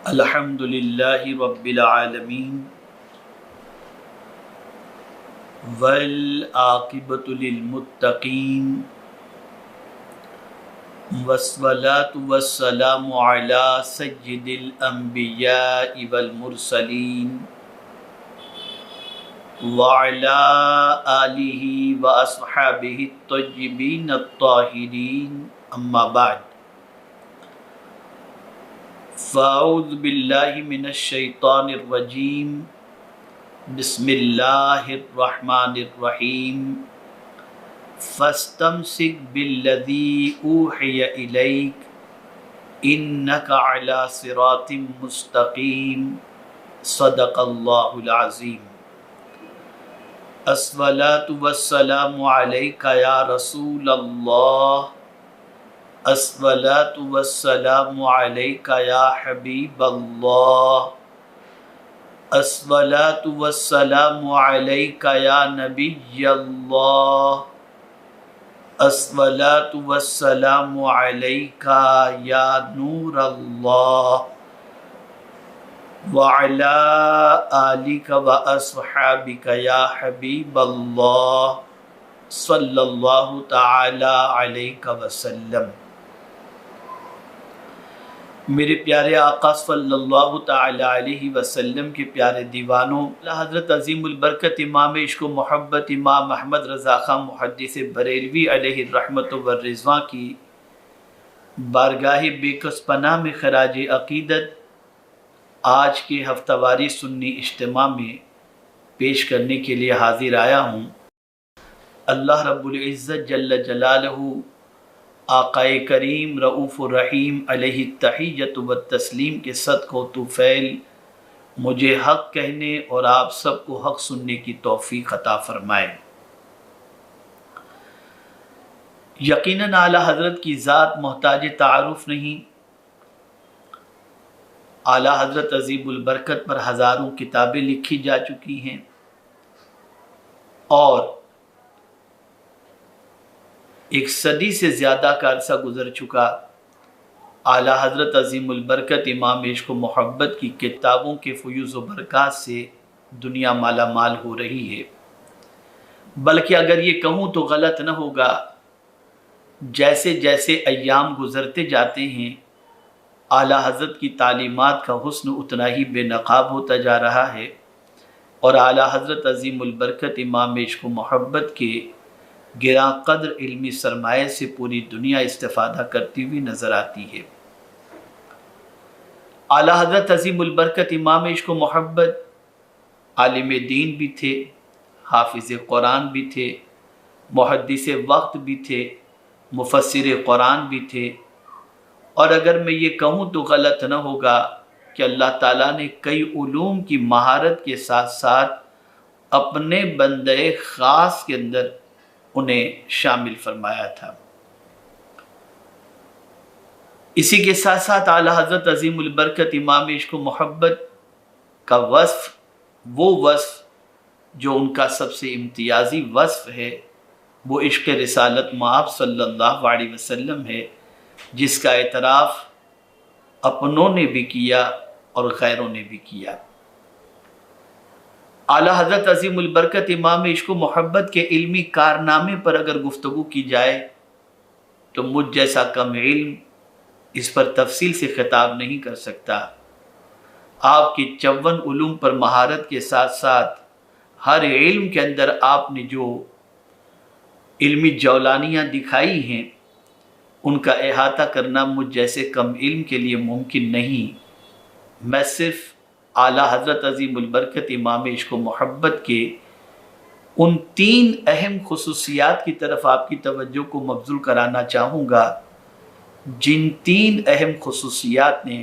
الحمد للہ رب العالمین والعاقبۃ للمتقین والصلاة والسلام علی سید الانبیاء والمرسلین وعلی آلہ واصحابہ الطیبین الطاہرین اما بعد فاعوذ باللہ من الشیطان الرجیم بسم اللہ الرحمن الرحیم فاستمسک بالذی اوحی الیک انک علی صراط مستقیم صدق اللہ العظیم۔ الصلاة والسلام علیک یا رسول اللہ، الصلاة والسلام علیک یا حبیب اللہ، الصلاة والسلام علیک یا نبی اللہ، الصلاة والسلام علیک یا نور اللہ، وعلی آلک واصحابک یا حبیب اللہ صلی اللہ تعالی علیہ وسلم۔ میرے پیارے آقا صلی اللہ تعالی علیہ وسلم کے پیارے دیوانوں، حضرت عظیم البرکت امام عشق و محبت امام احمد رضا خان محدث بریلوی علیہ الرحمت والرضوان کی بارگاہ بے کس پناہ میں خراج عقیدت آج کے ہفتہ واری سنی اجتماع میں پیش کرنے کے لیے حاضر آیا ہوں۔ اللہ رب العزت جل جلالہ آقا کریم رؤوف الرحیم علیہ التحیۃ والتسلیم کے صدقہ و طفیل مجھے حق کہنے اور آپ سب کو حق سننے کی توفیق عطا فرمائے۔ یقیناً اعلیٰ حضرت کی ذات محتاج تعارف نہیں۔ اعلیٰ حضرت عظیم البرکت پر ہزاروں کتابیں لکھی جا چکی ہیں اور ایک صدی سے زیادہ کا عرصہ گزر چکا۔ اعلیٰ حضرت عظیم البرکت امام عشق و محبت کی کتابوں کے فیوز و برکات سے دنیا مالا مال ہو رہی ہے، بلکہ اگر یہ کہوں تو غلط نہ ہوگا، جیسے جیسے ایام گزرتے جاتے ہیں اعلیٰ حضرت کی تعلیمات کا حسن اتنا ہی بے نقاب ہوتا جا رہا ہے، اور اعلیٰ حضرت عظیم البرکت امام عشق و محبت کے گراں قدر علمی سرمایہ سے پوری دنیا استفادہ کرتی ہوئی نظر آتی ہے۔ اعلیٰ حضرت عظیم البرکت امام عشق و محبت عالم دین بھی تھے، حافظ قرآن بھی تھے، محدث وقت بھی تھے، مفسر قرآن بھی تھے، اور اگر میں یہ کہوں تو غلط نہ ہوگا کہ اللہ تعالیٰ نے کئی علوم کی مہارت کے ساتھ ساتھ اپنے بندے خاص کے اندر انہیں شامل فرمایا تھا۔ اسی کے ساتھ ساتھ اعلیٰ حضرت عظیم البرکت امام عشق و محبت کا وصف، وہ وصف جو ان کا سب سے امتیازی وصف ہے، وہ عشق رسالت مآب صلی اللہ علیہ وسلم ہے، جس کا اعتراف اپنوں نے بھی کیا اور غیروں نے بھی کیا۔ اعلیٰ حضرت عظیم البرکت امام عشق و محبت کے علمی کارنامے پر اگر گفتگو کی جائے تو مجھ جیسا کم علم اس پر تفصیل سے خطاب نہیں کر سکتا۔ آپ کی 54 علوم پر مہارت کے ساتھ ساتھ ہر علم کے اندر آپ نے جو علمی جولانیاں دکھائی ہیں ان کا احاطہ کرنا مجھ جیسے کم علم کے لیے ممکن نہیں۔ میں صرف اعلیٰ حضرت عظیم البرکت امام عشق و محبت کے ان 3 اہم خصوصیات کی طرف آپ کی توجہ کو مبذول کرانا چاہوں گا، جن 3 اہم خصوصیات نے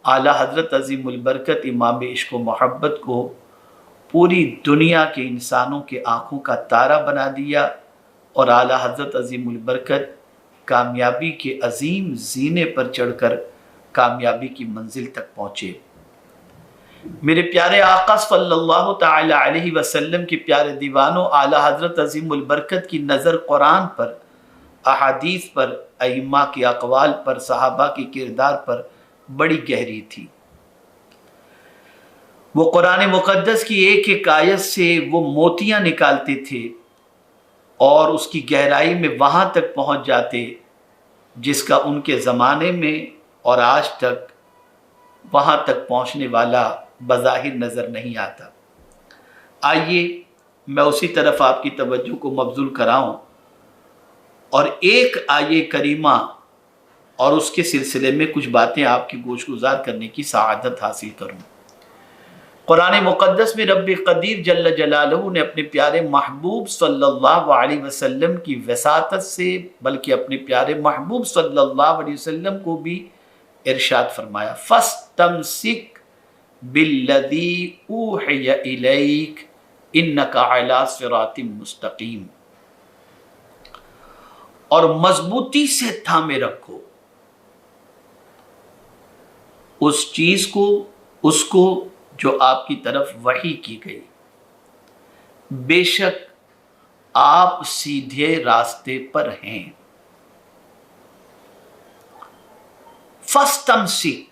اعلیٰ حضرت عظیم البرکت امام عشق و محبت کو پوری دنیا کے انسانوں کے آنکھوں کا تارہ بنا دیا اور اعلیٰ حضرت عظیم البرکت کامیابی کے عظیم زینے پر چڑھ کر کامیابی کی منزل تک پہنچے۔ میرے پیارے آقا صلی اللہ تعالی علیہ وسلم کے پیارے دیوانوں، اعلیٰ حضرت عظیم البرکت کی نظر قرآن پر، احادیث پر، ائمہ کے اقوال پر، صحابہ کے کردار پر بڑی گہری تھی۔ وہ قرآن مقدس کی ایک ایک آیت سے وہ موتیاں نکالتے تھے اور اس کی گہرائی میں وہاں تک پہنچ جاتے جس کا ان کے زمانے میں اور آج تک وہاں تک پہنچنے والا بظاہر نظر نہیں آتا۔ آئیے میں اسی طرف آپ کی توجہ کو مبذول کراؤں اور ایک آیہ کریمہ اور اس کے سلسلے میں کچھ باتیں آپ کی گوش گزار کرنے کی سعادت حاصل کروں۔ قرآن مقدس میں رب قدیر جل جلالہ نے اپنے پیارے محبوب صلی اللہ علیہ وسلم کی وساطت سے بلکہ اپنے پیارے محبوب صلی اللہ علیہ وسلم کو بھی ارشاد فرمایا، فَاسْتَمْسِكْ بِالَّذِي أُوحِيَ إِلَيْكَ إِنَّكَ عَلَىٰ صِرَاطٍ مُسْتَقِيمٍ، اور مضبوطی سے تھامے رکھو اس چیز کو، اس کو جو آپ کی طرف وحی کی گئی، بے شک آپ سیدھے راستے پر ہیں۔ فَاسْتَمْسِكْ،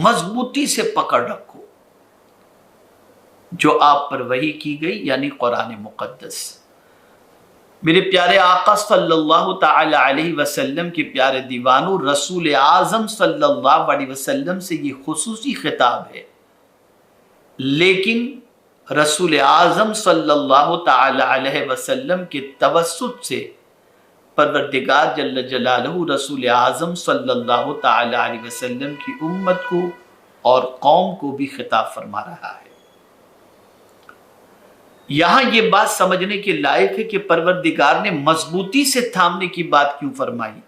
مضبوطی سے پکڑ رکھو جو آپ پر وحی کی گئی، یعنی قرآن مقدس۔ میرے پیارے آقا صلی اللہ تعالی علیہ وسلم کے پیارے دیوانوں، رسول اعظم صلی اللہ علیہ وسلم سے یہ خصوصی خطاب ہے، لیکن رسول اعظم صلی اللہ تعالی علیہ وسلم کے توسط سے پروردگار جل جلالہ رسول اعظم صلی اللہ تعالی علیہ وسلم کی امت کو اور قوم کو بھی خطاب فرما رہا ہے۔ یہاں یہ بات سمجھنے کے لائق ہے کہ پروردگار نے مضبوطی سے تھامنے کی بات کیوں فرمائی؟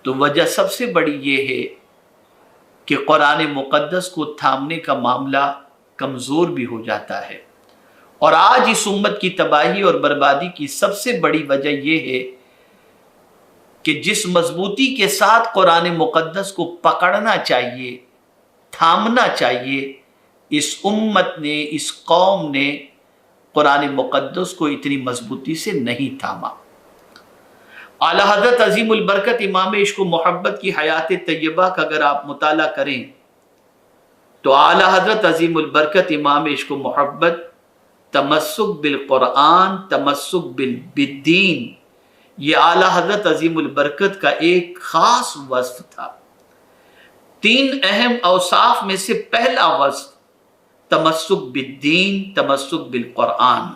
تو وجہ سب سے بڑی یہ ہے کہ قرآن مقدس کو تھامنے کا معاملہ کمزور بھی ہو جاتا ہے، اور آج اس امت کی تباہی اور بربادی کی سب سے بڑی وجہ یہ ہے کہ جس مضبوطی کے ساتھ قرآن مقدس کو پکڑنا چاہیے، تھامنا چاہیے، اس امت نے، اس قوم نے قرآن مقدس کو اتنی مضبوطی سے نہیں تھاما۔ اعلیٰ حضرت عظیم البرکت امام عشق و محبت کی حیات طیبہ کا اگر آپ مطالعہ کریں تو اعلیٰ حضرت عظیم البرکت امام عشق و محبت تمسک بالقرآن، تمسک بالدین، یہ اعلیٰ حضرت عظیم البرکت کا ایک خاص وصف تھا۔ 3 اہم اوصاف میں سے پہلا وصف تمسک بالدین، تمسک بالقرآن۔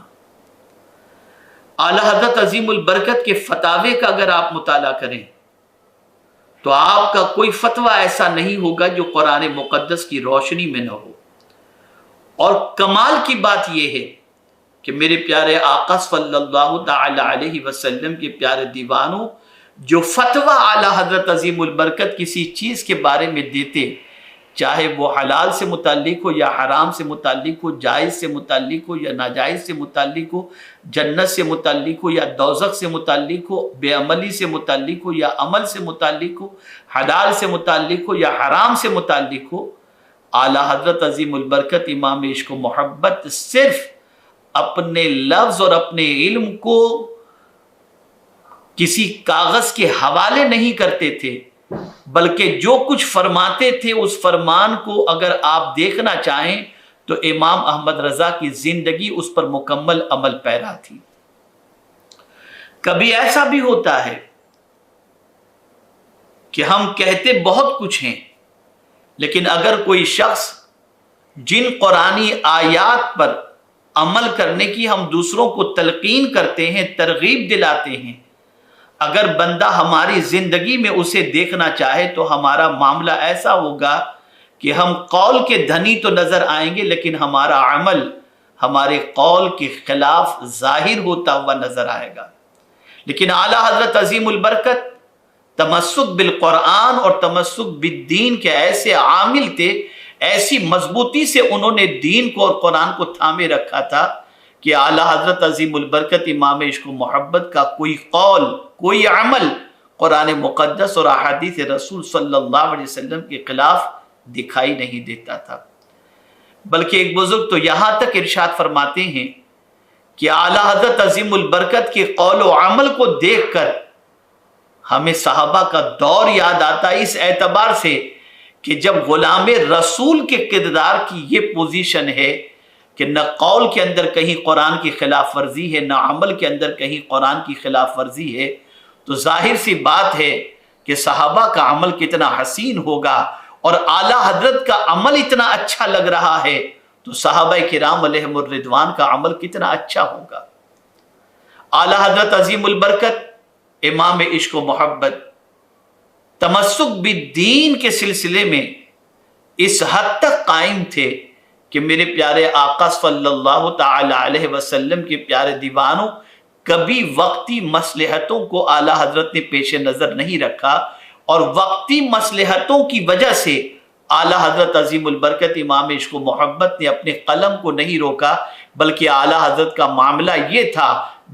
اعلیٰ حضرت عظیم البرکت کے فتاوے کا اگر آپ مطالعہ کریں تو آپ کا کوئی فتویٰ ایسا نہیں ہوگا جو قرآن مقدس کی روشنی میں نہ ہو۔ اور کمال کی بات یہ ہے کہ میرے پیارے آقا صلی اللہ تعالی علیہ وسلم کے پیارے دیوانوں، جو فتویٰ اعلیٰ حضرت عظیم البرکت کسی چیز کے بارے میں دیتے، چاہے وہ حلال سے متعلق ہو یا حرام سے متعلق ہو، جائز سے متعلق ہو یا ناجائز سے متعلق ہو، جنت سے متعلق ہو یا دوزخ سے متعلق ہو، بے عملی سے متعلق ہو یا عمل سے متعلق ہو، حلال سے متعلق ہو یا حرام سے متعلق ہو، اعلیٰ حضرت عظیم البرکت امام عشق و محبت صرف اپنے لفظ اور اپنے علم کو کسی کاغذ کے حوالے نہیں کرتے تھے، بلکہ جو کچھ فرماتے تھے اس فرمان کو اگر آپ دیکھنا چاہیں تو امام احمد رضا کی زندگی اس پر مکمل عمل پیرا تھی۔ کبھی ایسا بھی ہوتا ہے کہ ہم کہتے بہت کچھ ہیں، لیکن اگر کوئی شخص جن قرآنی آیات پر عمل کرنے کی ہم دوسروں کو تلقین کرتے ہیں، ترغیب دلاتے ہیں، اگر بندہ ہماری زندگی میں اسے دیکھنا چاہے تو ہمارا معاملہ ایسا ہوگا کہ ہم قول کے دھنی تو نظر آئیں گے، لیکن ہمارا عمل ہمارے قول کے خلاف ظاہر ہوتا ہوا نظر آئے گا۔ لیکن اعلیٰ حضرت عظیم البرکت تمسک بالقرآن اور تمسک بالدین کے ایسے عامل تھے، ایسی مضبوطی سے انہوں نے دین کو اور قرآن کو تھامے رکھا تھا کہ اعلیٰ حضرت عظیم البرکت امام عشق و محبت کا کوئی قول، کوئی عمل قرآن مقدس اور احادیث رسول صلی اللہ علیہ وسلم کے خلاف دکھائی نہیں دیتا تھا۔ بلکہ ایک بزرگ تو یہاں تک ارشاد فرماتے ہیں کہ اعلیٰ حضرت عظیم البرکت کے قول و عمل کو دیکھ کر ہمیں صحابہ کا دور یاد آتا ہے، اس اعتبار سے کہ جب غلام رسول کے کردار کی یہ پوزیشن ہے کہ نہ قول کے اندر کہیں قرآن کی خلاف ورزی ہے، نہ عمل کے اندر کہیں قرآن کی خلاف ورزی ہے، تو ظاہر سی بات ہے کہ صحابہ کا عمل کتنا حسین ہوگا، اور اعلیٰ حضرت کا عمل اتنا اچھا لگ رہا ہے تو صحابہ کرام علیہم الرضوان کا عمل کتنا اچھا ہوگا۔ اعلیٰ حضرت عظیم البرکت امام عشق و محبت تمسک بالدین کے سلسلے میں اس حد تک قائم تھے کہ میرے پیارے آقا صلی اللہ تعالی علیہ وسلم کے پیارے دیوانوں کبھی وقتی مصلحتوں کو اعلیٰ حضرت نے پیش نظر نہیں رکھا، اور وقتی مصلحتوں کی وجہ سے اعلیٰ حضرت عظیم البرکت امام عشق و محبت نے اپنے قلم کو نہیں روکا، بلکہ اعلیٰ حضرت کا معاملہ یہ تھا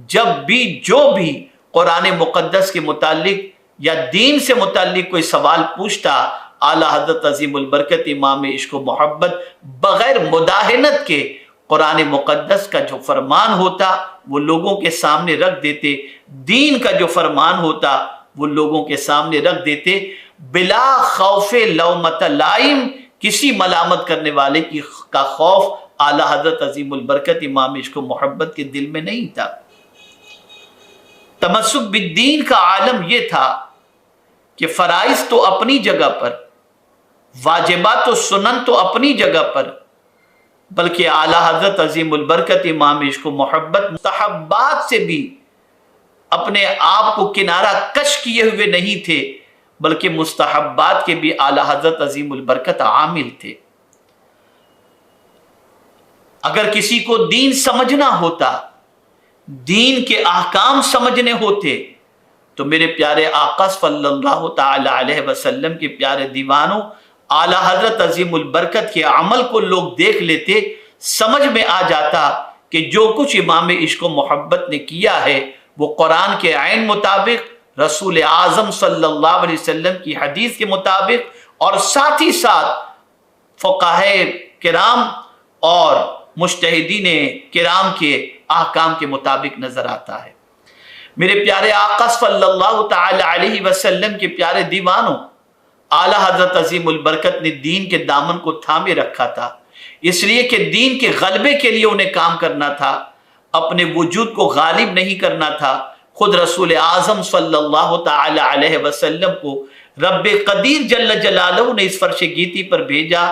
جب بھی جو بھی قرآن مقدس کے متعلق یا دین سے متعلق کوئی سوال پوچھتا، اعلیٰ حضرت عظیم البرکت امام عشق و محبت بغیر مداہنت کے قرآن مقدس کا جو فرمان ہوتا وہ لوگوں کے سامنے رکھ دیتے، دین کا جو فرمان ہوتا وہ لوگوں کے سامنے رکھ دیتے، بلا خوف لومۃ لائم، کسی ملامت کرنے والے کا خوف اعلیٰ حضرت عظیم البرکت امام عشق و محبت کے دل میں نہیں تھا۔ تمسک بالدین کا عالم یہ تھا کہ فرائض تو اپنی جگہ پر، واجبات و سنن تو اپنی جگہ پر، بلکہ اعلیٰ حضرت عظیم البرکت امام عشق و محبت مستحبات سے بھی اپنے آپ کو کنارہ کش کیے ہوئے نہیں تھے، بلکہ مستحبات کے بھی اعلیٰ حضرت عظیم البرکت عامل تھے۔ اگر کسی کو دین سمجھنا ہوتا، دین کے احکام سمجھنے ہوتے، تو میرے پیارے آقا صلی اللہ تعالی علیہ وسلم کے پیارے دیوانوں اعلیٰ حضرت عظیم البرکت کے عمل کو لوگ دیکھ لیتے، سمجھ میں آ جاتا کہ جو کچھ امام عشق و محبت نے کیا ہے وہ قرآن کے عین مطابق، رسول اعظم صلی اللہ علیہ وسلم کی حدیث کے مطابق، اور ساتھ ہی ساتھ فقہاء کرام اور مجتہدین کرام کے احکام کے مطابق نظر آتا ہے۔ میرے پیارے آقا صلی اللہ تعالی علیہ وسلم کے پیارے دیوانوں، اعلیٰ حضرت عظیم البرکت نے دین کے دامن کو تھامے رکھا تھا، اس لیے کہ دین کے غلبے کے لیے انہیں کام کرنا تھا، اپنے وجود کو غالب نہیں کرنا تھا۔ خود رسول اعظم صلی اللہ تعالی علیہ وسلم کو رب قدیر جل جلالہ نے اس فرش گیتی پر بھیجا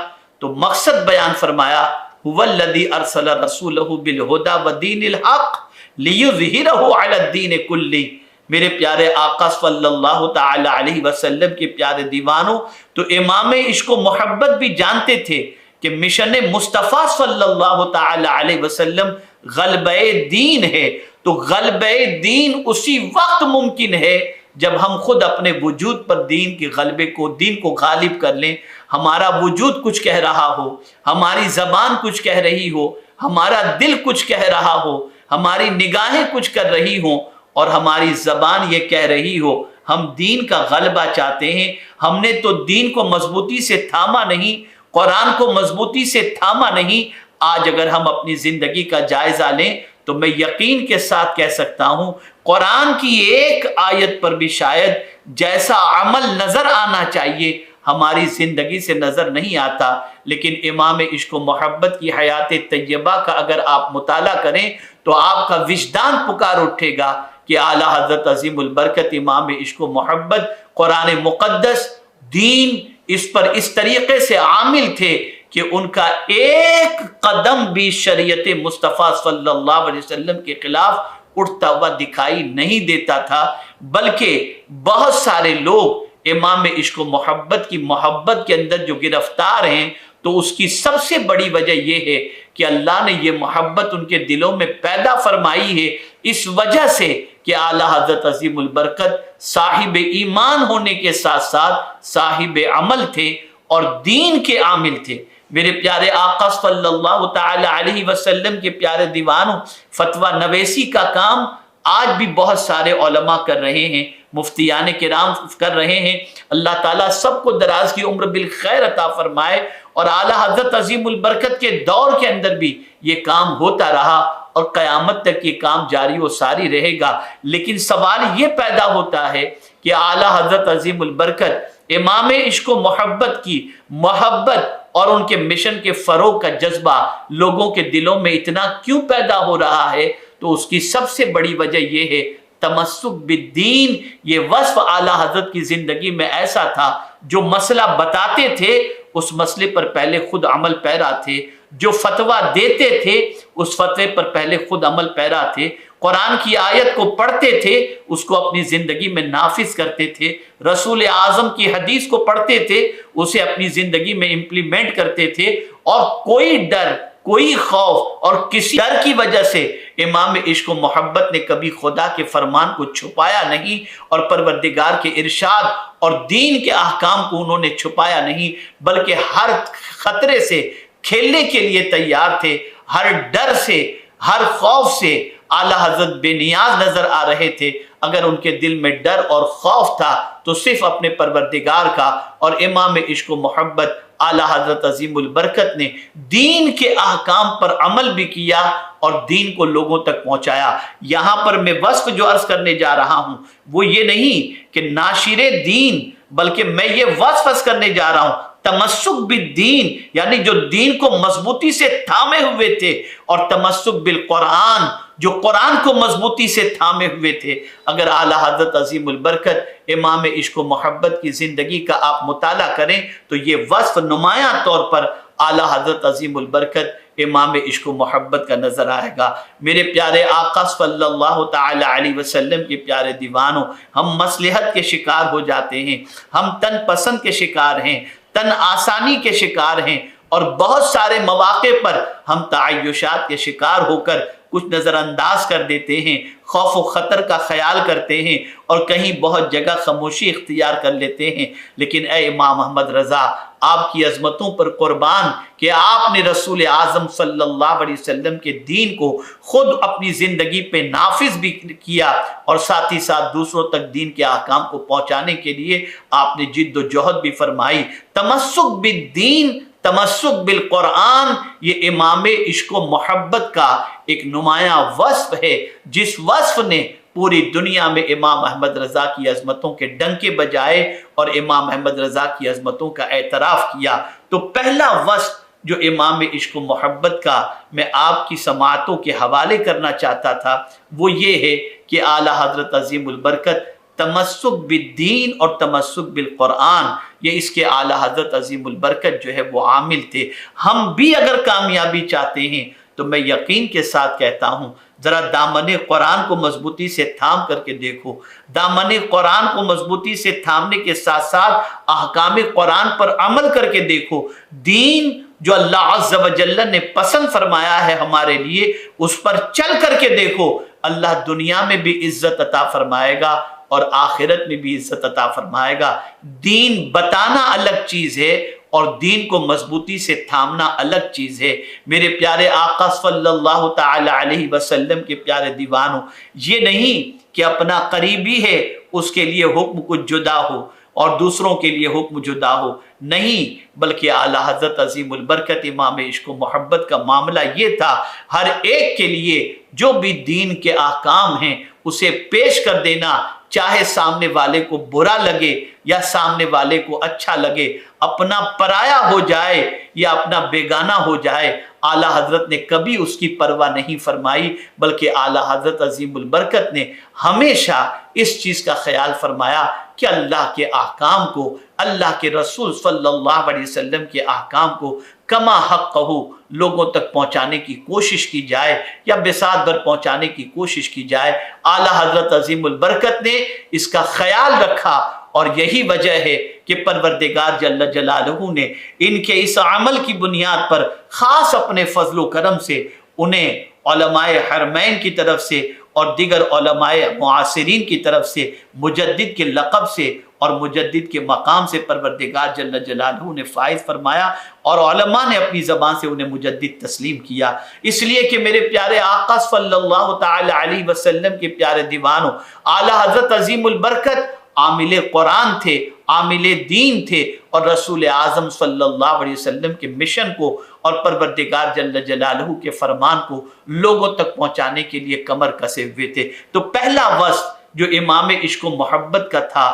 تو مقصد بیان فرمایا، هو الذی ارسل رسولہ بالہدی ودین الحق لیظہرہ علی الدین کلہ۔ میرے پیارے آقا صلی اللہ تعالی علیہ وسلم کے پیارے دیوانوں، تو امام عشق و محبت بھی جانتے تھے کہ مشن مصطفیٰ صلی اللہ تعالی علیہ وسلم غلبہ دین ہے، تو غلبہ دین اسی وقت ممکن ہے جب ہم خود اپنے وجود پر دین کے غلبے کو، دین کو غالب کر لیں۔ ہمارا وجود کچھ کہہ رہا ہو، ہماری زبان کچھ کہہ رہی ہو، ہمارا دل کچھ کہہ رہا ہو، ہماری نگاہیں کچھ کر رہی ہوں، اور ہماری زبان یہ کہہ رہی ہو ہم دین کا غلبہ چاہتے ہیں۔ ہم نے تو دین کو مضبوطی سے تھاما نہیں، قرآن کو مضبوطی سے تھاما نہیں۔ آج اگر ہم اپنی زندگی کا جائزہ لیں تو میں یقین کے ساتھ کہہ سکتا ہوں قرآن کی ایک آیت پر بھی شاید جیسا عمل نظر آنا چاہیے ہماری زندگی سے نظر نہیں آتا، لیکن امام عشق و محبت کی حیات طیبہ کا اگر آپ مطالعہ کریں تو آپ کا وجدان پکار اٹھے گا کہ اعلیٰ حضرت عظیم البرکت امام عشق و محبت قرآن مقدس، دین، اس پر اس طریقے سے عامل تھے کہ ان کا ایک قدم بھی شریعت مصطفیٰ صلی اللہ علیہ وسلم کے خلاف اٹھتا ہوا دکھائی نہیں دیتا تھا، بلکہ بہت سارے لوگ امام عشق و محبت کی محبت کے اندر جو گرفتار ہیں تو اس کی سب سے بڑی وجہ یہ ہے کہ اللہ نے یہ محبت ان کے دلوں میں پیدا فرمائی ہے، اس وجہ سے کہ اعلیٰ حضرت عظیم البرکت صاحب ایمان ہونے کے ساتھ ساتھ صاحب عمل تھے اور دین کے عامل تھے۔ میرے پیارے آقا صلی اللہ تعالی علیہ وسلم کے پیارے دیوانوں، فتویٰ نویسی کا کام آج بھی بہت سارے علماء کر رہے ہیں، مفتیان کرام کر رہے ہیں۔ اللہ تعالیٰ سب کو دراز کی عمر بالخیر عطا فرمائے، اور اعلیٰ حضرت عظیم البرکت کے دور کے اندر بھی یہ کام ہوتا رہا اور قیامت تک یہ کام جاری و ساری رہے گا۔ لیکن سوال یہ پیدا ہوتا ہے کہ اعلیٰ حضرت عظیم البرکت امام عشق و محبت کی محبت اور ان کے مشن کے فروغ کا جذبہ لوگوں کے دلوں میں اتنا کیوں پیدا ہو رہا ہے؟ تو اس کی سب سے بڑی وجہ یہ ہے تمسک بالدین۔ یہ وصف اعلیٰ حضرت کی زندگی میں ایسا تھا، جو مسئلہ بتاتے تھے اس مسئلے پر پہلے خود عمل پیرا تھے، جو فتویٰ دیتے تھے اس فتوے پر پہلے خود عمل پیرا تھے، قرآن کی آیت کو پڑھتے تھے اس کو اپنی زندگی میں نافذ کرتے تھے، رسول اعظم کی حدیث کو پڑھتے تھے اسے اپنی زندگی میں امپلیمنٹ کرتے تھے، اور کوئی ڈر، کوئی خوف اور کسی ڈر کی وجہ سے امام عشق و محبت نے کبھی خدا کے فرمان کو چھپایا نہیں، اور پروردگار کے ارشاد اور دین کے احکام کو انہوں نے چھپایا نہیں، بلکہ ہر خطرے سے کھیلنے کے لیے تیار تھے، ہر ڈر سے، ہر خوف سے اعلیٰ حضرت بے نیاز نظر آ رہے تھے۔ اگر ان کے دل میں ڈر اور خوف تھا تو صرف اپنے پروردگار کا، اور امام عشق و محبت اعلیٰ حضرت عظیم البرکت نے دین کے احکام پر عمل بھی کیا اور دین کو لوگوں تک پہنچایا۔ یہاں پر میں وصف جو عرض کرنے جا رہا ہوں وہ یہ نہیں کہ ناشر دین، بلکہ میں یہ وصف عرض کرنے جا رہا ہوں تمسک بالدین، یعنی جو دین کو مضبوطی سے تھامے ہوئے تھے، اور تمسک بالقرآن، جو قرآن کو مضبوطی سے تھامے ہوئے تھے۔ اگر اعلیٰ حضرت عظیم البرکت امام عشق و محبت کی زندگی کا آپ مطالعہ کریں تو یہ وصف نمایاں طور پر اعلیٰ حضرت عظیم البرکت امام عشق و محبت کا نظر آئے گا۔ میرے پیارے آقا صلی اللہ تعالی علیہ وسلم کے پیارے دیوانوں، ہم مصلحت کے شکار ہو جاتے ہیں، ہم تن پسند کے شکار ہیں، تن آسانی کے شکار ہیں، اور بہت سارے مواقع پر ہم تعیشات کے شکار ہو کر کچھ نظر انداز کر دیتے ہیں، خوف و خطر کا خیال کرتے ہیں، اور کہیں بہت جگہ خاموشی اختیار کر لیتے ہیں۔ لیکن اے امام محمد رضا، آپ کی عظمتوں پر قربان کہ آپ نے رسول اعظم صلی اللہ علیہ وسلم کے دین کو خود اپنی زندگی پہ نافذ بھی کیا، اور ساتھ ہی ساتھ دوسروں تک دین کے احکام کو پہنچانے کے لیے آپ نے جد و جہد بھی فرمائی۔ تمسک بالدین، تمسک بالقرآن، یہ امام عشق و محبت کا ایک نمایاں وصف ہے، جس وصف نے پوری دنیا میں امام احمد رضا کی عظمتوں کے ڈنکے بجائے اور امام احمد رضا کی عظمتوں کا اعتراف کیا۔ تو پہلا وصف جو امام عشق و محبت کا میں آپ کی سماعتوں کے حوالے کرنا چاہتا تھا وہ یہ ہے کہ اعلیٰ حضرت عظیم البرکت تمسک بالدین اور تمسک بالقرآن، یہ اس کے اعلیٰ حضرت عظیم البرکت جو ہے وہ عامل تھے۔ ہم بھی اگر کامیابی چاہتے ہیں تو میں یقین کے ساتھ کہتا ہوں ذرا دامن قرآن کو مضبوطی سے تھام کر کے دیکھو، دامن قرآن کو مضبوطی سے تھامنے کے ساتھ ساتھ احکام قرآن پر عمل کر کے دیکھو۔ دین جو اللہ عز و جل نے پسند فرمایا ہے ہمارے لیے، اس پر چل کر کے دیکھو، اللہ دنیا میں بھی عزت عطا فرمائے گا اور آخرت میں بھی عزت عطا فرمائے گا۔ دین بتانا الگ چیز ہے اور دین کو مضبوطی سے تھامنا الگ چیز ہے۔ میرے پیارے آقا صلی اللہ تعالی علیہ وسلم کے پیارے دیوانوں، یہ نہیں کہ اپنا قریبی ہے اس کے لیے حکم کچھ جدا ہو اور دوسروں کے لیے حکم جدا ہو، نہیں، بلکہ اعلیٰ حضرت عظیم البرکت امام عشق و محبت کا معاملہ یہ تھا، ہر ایک کے لیے جو بھی دین کے احکام ہیں اسے پیش کر دینا، چاہے سامنے والے کو برا لگے یا سامنے والے کو اچھا لگے، اپنا پرایا ہو جائے یا اپنا بیگانہ ہو جائے، اعلیٰ حضرت نے کبھی اس کی پرواہ نہیں فرمائی، بلکہ اعلیٰ حضرت عظیم البرکت نے ہمیشہ اس چیز کا خیال فرمایا کہ اللہ کے احکام کو، اللہ کے رسول صلی اللہ علیہ وسلم کے احکام کو کما حق کہو لوگوں تک پہنچانے کی کوشش کی جائے یا بساط بھر پہنچانے کی کوشش کی جائے۔ اعلیٰ حضرت عظیم البرکت نے اس کا خیال رکھا، اور یہی وجہ ہے کہ پروردگار جل جلالہ نے ان کے اس عمل کی بنیاد پر خاص اپنے فضل و کرم سے انہیں علماء حرمین کی طرف سے اور دیگر علماء معاصرین کی طرف سے مجدد کے لقب سے اور مجدد کے مقام سے پروردگار جل جلالہ نے فائز فرمایا، اور علماء نے اپنی زبان سے انہیں مجدد تسلیم کیا۔ اس لیے کہ میرے پیارے آقا صلی اللہ تعالی علیہ وسلم کے پیارے دیوانوں، اعلیٰ حضرت عظیم البرکت عامل قرآن تھے، عامل دین تھے، اور رسول اعظم صلی اللہ علیہ وسلم کے مشن کو اور پروردگار جل جلالہ کے فرمان کو لوگوں تک پہنچانے کے لیے کمر کسے ہوئے تھے۔ تو پہلا وصف جو امام عشق و محبت کا تھا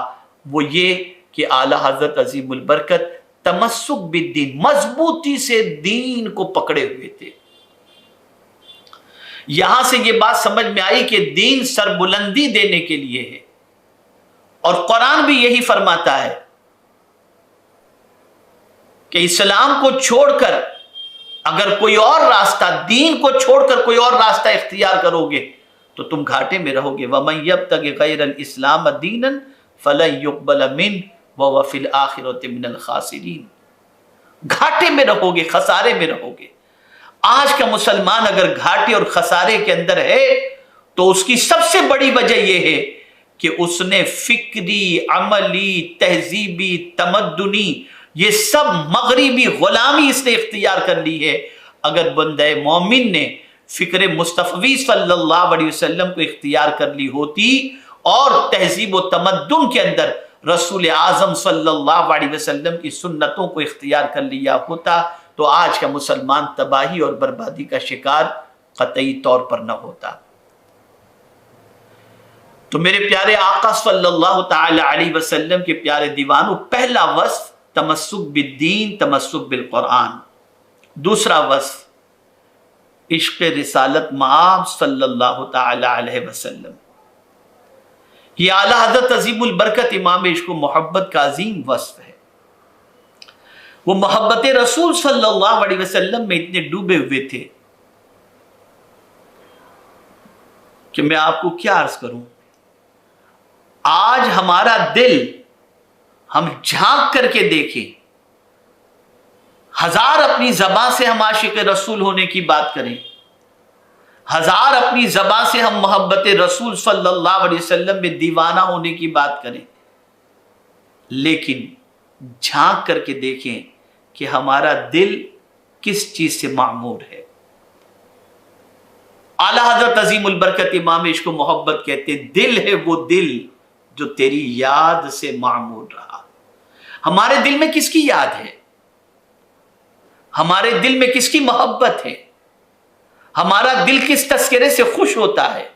وہ یہ کہ اعلیٰ حضرت عظیم البرکت تمسک بالدین، مضبوطی سے دین کو پکڑے ہوئے تھے۔ یہاں سے یہ بات سمجھ میں آئی کہ دین سربلندی دینے کے لیے ہے، اور قرآن بھی یہی فرماتا ہے کہ اسلام کو چھوڑ کر اگر کوئی اور راستہ، دین کو چھوڑ کر کوئی اور راستہ اختیار کرو گے تو تم گھاٹے میں رہو گے۔ وَمَن يَبْتَغِ غَيْرَ الْإِسْلَامَ دِينًا فَلَن يُقْبَلَ مِنْهُ وَهُوَ فِي الْآخِرَةِ مِنَ الْخَاسِرِينَ۔ گھاٹے میں رہو گے، خسارے میں رہو گے۔ آج کا مسلمان اگر گھاٹے اور خسارے کے اندر ہے تو اس کی سب سے بڑی وجہ یہ ہے کہ اس نے فکری، عملی، تہذیبی، تمدنی، یہ سب مغربی غلامی اس نے اختیار کر لی ہے۔ اگر بندہ مومن نے فکر مصطفی صلی اللہ علیہ وسلم کو اختیار کر لی ہوتی اور تہذیب و تمدن کے اندر رسول اعظم صلی اللہ علیہ وسلم کی سنتوں کو اختیار کر لیا ہوتا تو آج کا مسلمان تباہی اور بربادی کا شکار قطعی طور پر نہ ہوتا۔ تو میرے پیارے آقا صلی اللہ تعالی علیہ وسلم کے پیارے دیوانوں، پہلا وصف تمسک بالدین، تمسک بالقرآن۔ دوسرا وصف عشق رسالت مآب صلی اللہ تعالی علیہ وسلم۔ یہ اعلیٰ حضرت عظیم البرکت امام عشق و محبت کا عظیم وصف ہے۔ وہ محبت رسول صلی اللہ علیہ وسلم میں اتنے ڈوبے ہوئے تھے کہ میں آپ کو کیا عرض کروں، آج ہمارا دل ہم جھانک کر کے دیکھیں، ہزار اپنی زبان سے ہم عاشق رسول ہونے کی بات کریں، ہزار اپنی زبان سے ہم محبت رسول صلی اللہ علیہ وسلم میں دیوانہ ہونے کی بات کریں، لیکن جھانک کر کے دیکھیں کہ ہمارا دل کس چیز سے معمور ہے۔ اعلیٰ حضرت عظیم البرکت امام عشق و محبت کہتے ہیں دل ہے وہ دل جو تیری یاد سے معمور رہا۔ ہمارے دل میں کس کی یاد ہے؟ ہمارے دل میں کس کی محبت ہے؟ ہمارا دل کس تذکرے سے خوش ہوتا ہے؟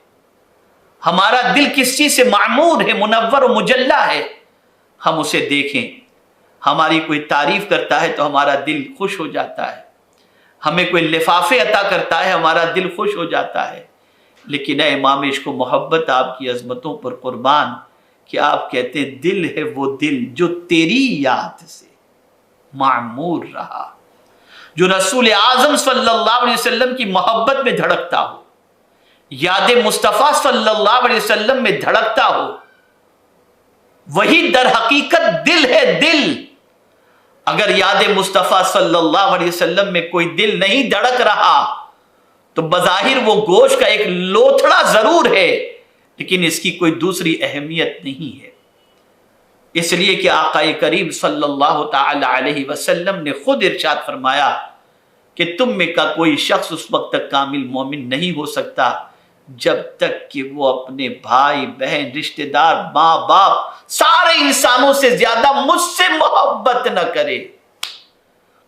ہمارا دل کس چیز سے معمور ہے، منور و مجلہ ہے؟ ہم اسے دیکھیں، ہماری کوئی تعریف کرتا ہے تو ہمارا دل خوش ہو جاتا ہے، ہمیں کوئی لفافے عطا کرتا ہے ہمارا دل خوش ہو جاتا ہے۔ لیکن اے امام عشق و محبت، آپ کی عظمتوں پر قربان کہ آپ کہتے ہیں دل ہے وہ دل جو تیری یاد سے معمور رہا، جو رسول اعظم صلی اللہ علیہ وسلم کی محبت میں دھڑکتا ہو، یاد مصطفیٰ صلی اللہ علیہ وسلم میں دھڑکتا ہو، وہی در حقیقت دل ہے۔ دل اگر یاد مصطفیٰ صلی اللہ علیہ وسلم میں کوئی دل نہیں دھڑک رہا تو بظاہر وہ گوشت کا ایک لوتھڑا ضرور ہے، لیکن اس کی کوئی دوسری اہمیت نہیں ہے۔ اس لیے کہ آقا کریم صلی اللہ تعالی علیہ وسلم نے خود ارشاد فرمایا کہ تم میں کا کوئی شخص اس وقت تک کامل مومن نہیں ہو سکتا جب تک کہ وہ اپنے بھائی بہن، رشتہ دار، ماں باپ، سارے انسانوں سے زیادہ مجھ سے محبت نہ کرے۔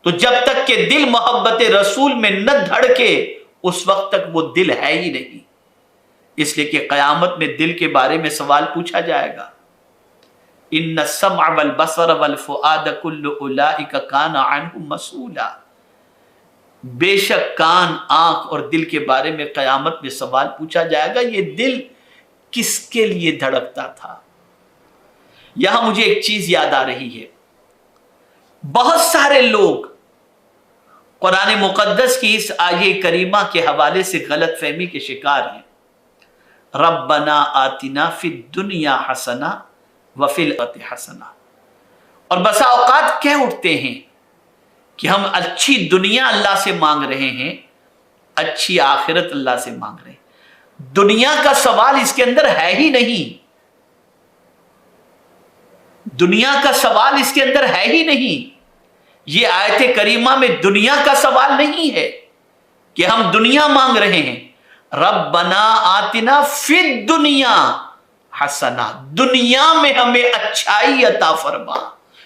تو جب تک کہ دل محبت رسول میں نہ دھڑکے اس وقت تک وہ دل ہے ہی نہیں۔ اس لیے کہ قیامت میں دل کے بارے میں سوال پوچھا جائے گا، ان السمع والبصر والفؤاد کل اولئک کان عنہ مسئولا۔ بے شک کان، آنکھ اور دل کے بارے میں قیامت میں سوال پوچھا جائے گا، یہ دل کس کے لیے دھڑکتا تھا۔ یہاں مجھے ایک چیز یاد آ رہی ہے، بہت سارے لوگ قرآن مقدس کی اس آیہ کریمہ کے حوالے سے غلط فہمی کے شکار ہیں۔ ربنا آتنا فی الدنیا حسنہ وفی الآخرۃ حسنہ، اور بسا اوقات کہہ اٹھتے ہیں کہ ہم اچھی دنیا اللہ سے مانگ رہے ہیں، اچھی آخرت اللہ سے مانگ رہے ہیں۔ دنیا کا سوال اس کے اندر ہے ہی نہیں، دنیا کا سوال اس کے اندر ہے ہی نہیں۔ یہ آیت کریمہ میں دنیا کا سوال نہیں ہے کہ ہم دنیا مانگ رہے ہیں۔ ربنا آتنا فی الدنیا حسنہ، دنیا میں ہمیں اچھائی عطا فرما،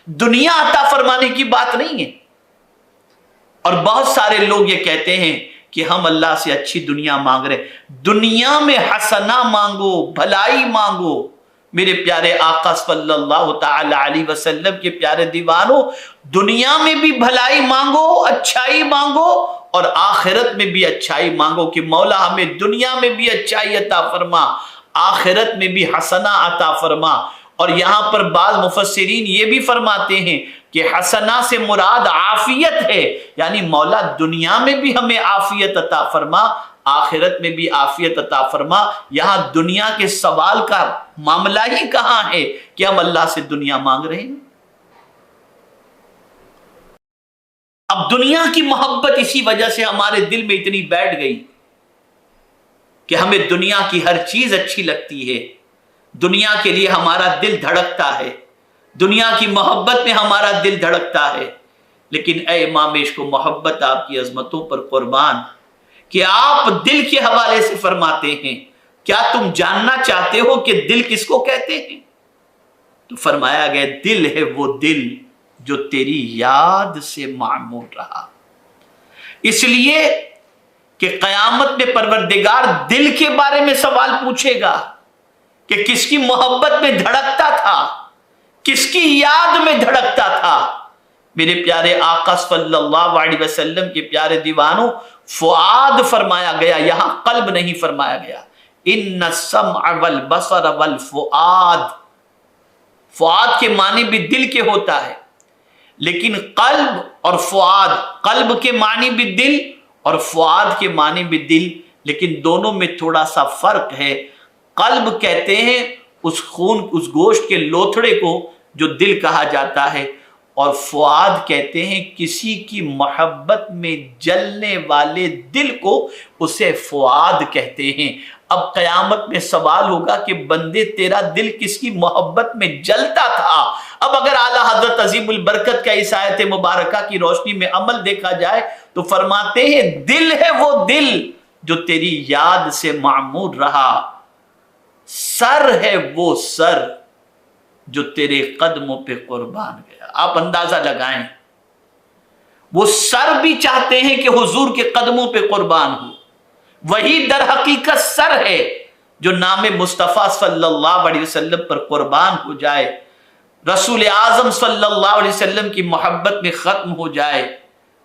دنیا عطا فرمانے کی بات نہیں ہے۔ اور بہت سارے لوگ یہ کہتے ہیں کہ ہم اللہ سے اچھی دنیا مانگ رہے، دنیا میں حسنہ مانگو، بھلائی مانگو، میرے پیارے آقا صلی اللہ تعالی علیہ وسلم کے پیارے دیوانوں، دنیا میں بھی بھلائی مانگو، اچھائی مانگو، اور آخرت میں بھی اچھائی مانگو کہ مولا ہمیں دنیا میں بھی اچھائی عطا فرما، آخرت میں بھی حسنہ عطا فرما۔ اور یہاں پر بعض مفسرین یہ بھی فرماتے ہیں کہ حسنہ سے مراد عافیت ہے، یعنی مولا دنیا میں بھی ہمیں عافیت عطا فرما، آخرت میں بھی عافیت عطا فرما۔ یہاں دنیا کے سوال کا معاملہ ہی کہاں ہے کہ ہم اللہ سے دنیا مانگ رہے ہیں۔ اب دنیا کی محبت اسی وجہ سے ہمارے دل میں اتنی بیٹھ گئی کہ ہمیں دنیا کی ہر چیز اچھی لگتی ہے، دنیا کے لیے ہمارا دل دھڑکتا ہے، دنیا کی محبت میں ہمارا دل دھڑکتا ہے۔ لیکن اے امام عشق و محبت، آپ کی عظمتوں پر قربان کہ آپ دل کے حوالے سے فرماتے ہیں، کیا تم جاننا چاہتے ہو کہ دل کس کو کہتے ہیں؟ تو فرمایا گیا دل ہے وہ دل جو تیری یاد سے معمور رہا۔ اس لیے کہ قیامت میں پروردگار دل کے بارے میں سوال پوچھے گا کہ کس کی محبت میں دھڑکتا تھا، کس کی یاد میں دھڑکتا تھا۔ میرے پیارے آقا صلی اللہ علیہ وسلم کے پیارے دیوانوں، فؤاد فرمایا گیا، یہاں قلب نہیں فرمایا گیا۔ ان السمع والبصر والفؤاد، فؤاد کے معنی بھی دل کے ہوتا ہے، لیکن قلب اور فؤاد، قلب کے معنی بھی دل اور فؤاد کے معنی بھی دل، لیکن دونوں میں تھوڑا سا فرق ہے۔ قلب کہتے ہیں اس خون، اس گوشت کے لوتھڑے کو جو دل کہا جاتا ہے، اور فؤاد کہتے ہیں کسی کی محبت میں جلنے والے دل کو، اسے فؤاد کہتے ہیں۔ اب قیامت میں سوال ہوگا کہ بندے تیرا دل کس کی محبت میں جلتا تھا؟ اب اگر اعلیٰ حضرت عظیم البرکت کا اس آیت مبارکہ کی روشنی میں عمل دیکھا جائے تو فرماتے ہیں دل ہے وہ دل جو تیری یاد سے معمور رہا، سر ہے وہ سر جو تیرے قدموں پہ قربان گیا۔ آپ اندازہ لگائیں، وہ سر بھی چاہتے ہیں کہ حضور کے قدموں پہ قربان ہو، وہی در حقیقت سر ہے جو نام مصطفیٰ صلی اللہ علیہ وسلم پر قربان ہو جائے، رسول اعظم صلی اللہ علیہ وسلم کی محبت میں ختم ہو جائے،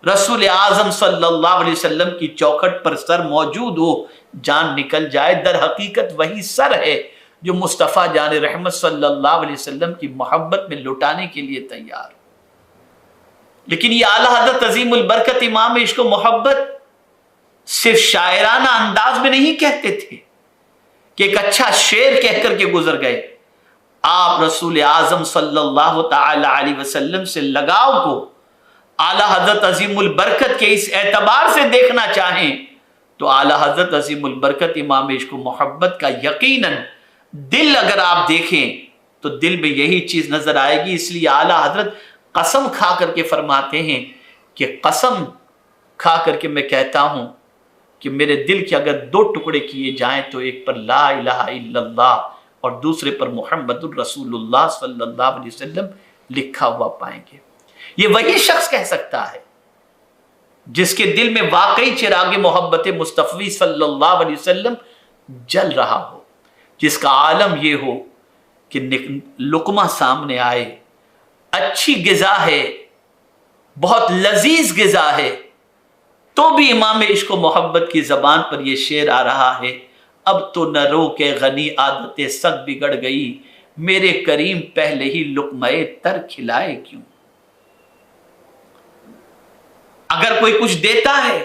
رسول اعظم صلی اللہ علیہ وسلم کی چوکھٹ پر سر موجود ہو، جان نکل جائے۔ در حقیقت وہی سر ہے جو مصطفیٰ جان رحمت صلی اللہ علیہ وسلم کی محبت میں لٹانے کے لیے تیار۔ لیکن یہ اعلیٰ حضرت عظیم البرکت امام عشق و محبت صرف شاعرانہ انداز میں نہیں کہتے تھے کہ ایک اچھا شعر کہہ کر کے گزر گئے۔ آپ رسول اعظم صلی اللہ تعالی علیہ وسلم سے لگاؤ کو اعلیٰ حضرت عظیم البرکت کے اس اعتبار سے دیکھنا چاہیں تو اعلیٰ حضرت عظیم البرکت امام عشق و محبت کا یقیناً دل اگر آپ دیکھیں تو دل میں یہی چیز نظر آئے گی۔ اس لیے اعلیٰ حضرت قسم کھا کر کے فرماتے ہیں کہ قسم کھا کر کے میں کہتا ہوں کہ میرے دل کے اگر دو ٹکڑے کیے جائیں تو ایک پر لا الہ الا اللہ اور دوسرے پر محمد الرسول اللہ صلی اللہ علیہ وسلم لکھا ہوا پائیں گے۔ یہ وہی شخص کہہ سکتا ہے جس کے دل میں واقعی چراغ محبت مصطفی صلی اللہ علیہ وسلم جل رہا ہو، جس کا عالم یہ ہو کہ لقمہ سامنے آئے، اچھی غذا ہے، بہت لذیذ غذا ہے، تو بھی امام عشق و محبت کی زبان پر یہ شعر آ رہا ہے، اب تو نہ رو کے غنی عادت سگ بگڑ گئی، میرے کریم پہلے ہی لقمہ تر کھلائے کیوں۔ اگر کوئی کچھ دیتا ہے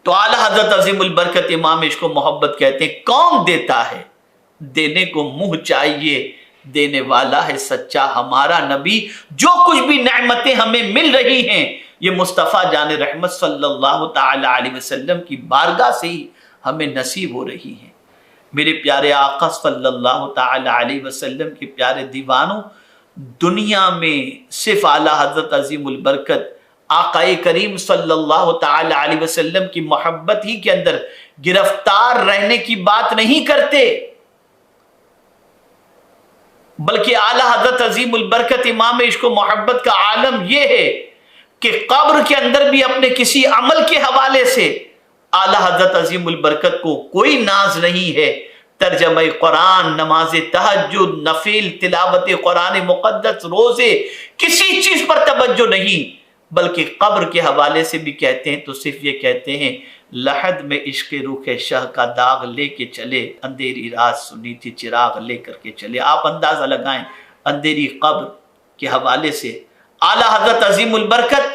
تو اعلیٰ حضرت عظیم البرکت امام عشق و محبت کہتے ہیں کون دیتا ہے، دینے کو منہ چاہیے، دینے والا ہے سچا ہمارا نبی، جو کچھ بھی نعمتیں ہمیں مل رہی ہیں یہ مصطفیٰ جان رحمت صلی اللہ تعالی علیہ وسلم کی بارگاہ سے ہی ہمیں نصیب ہو رہی ہیں۔ میرے پیارے آقا صلی اللہ تعالی علیہ وسلم کے پیارے دیوانوں، دنیا میں صرف اعلیٰ حضرت عظیم البرکت آقا کریم صلی اللہ تعالی علیہ وسلم کی محبت ہی کے اندر گرفتار رہنے کی بات نہیں کرتے، بلکہ اعلیٰ حضرت عظیم البرکت امام عشق و محبت کا عالم یہ ہے کہ قبر کے اندر بھی اپنے کسی عمل کے حوالے سے اعلیٰ حضرت عظیم البرکت کو کوئی ناز نہیں ہے، ترجمہ قرآن، نماز تہجد، نفل، تلاوت قرآن مقدس، روزے، کسی چیز پر توجہ نہیں، بلکہ قبر کے حوالے سے بھی کہتے ہیں تو صرف یہ کہتے ہیں لحد میں عشق روح شاہ کا داغ لے کے چلے، اندھیری رات سنی تھی چراغ لے کر کے چلے۔ آپ اندازہ لگائیں اندھیری قبر کے حوالے سے اعلیٰ حضرت عظیم البرکت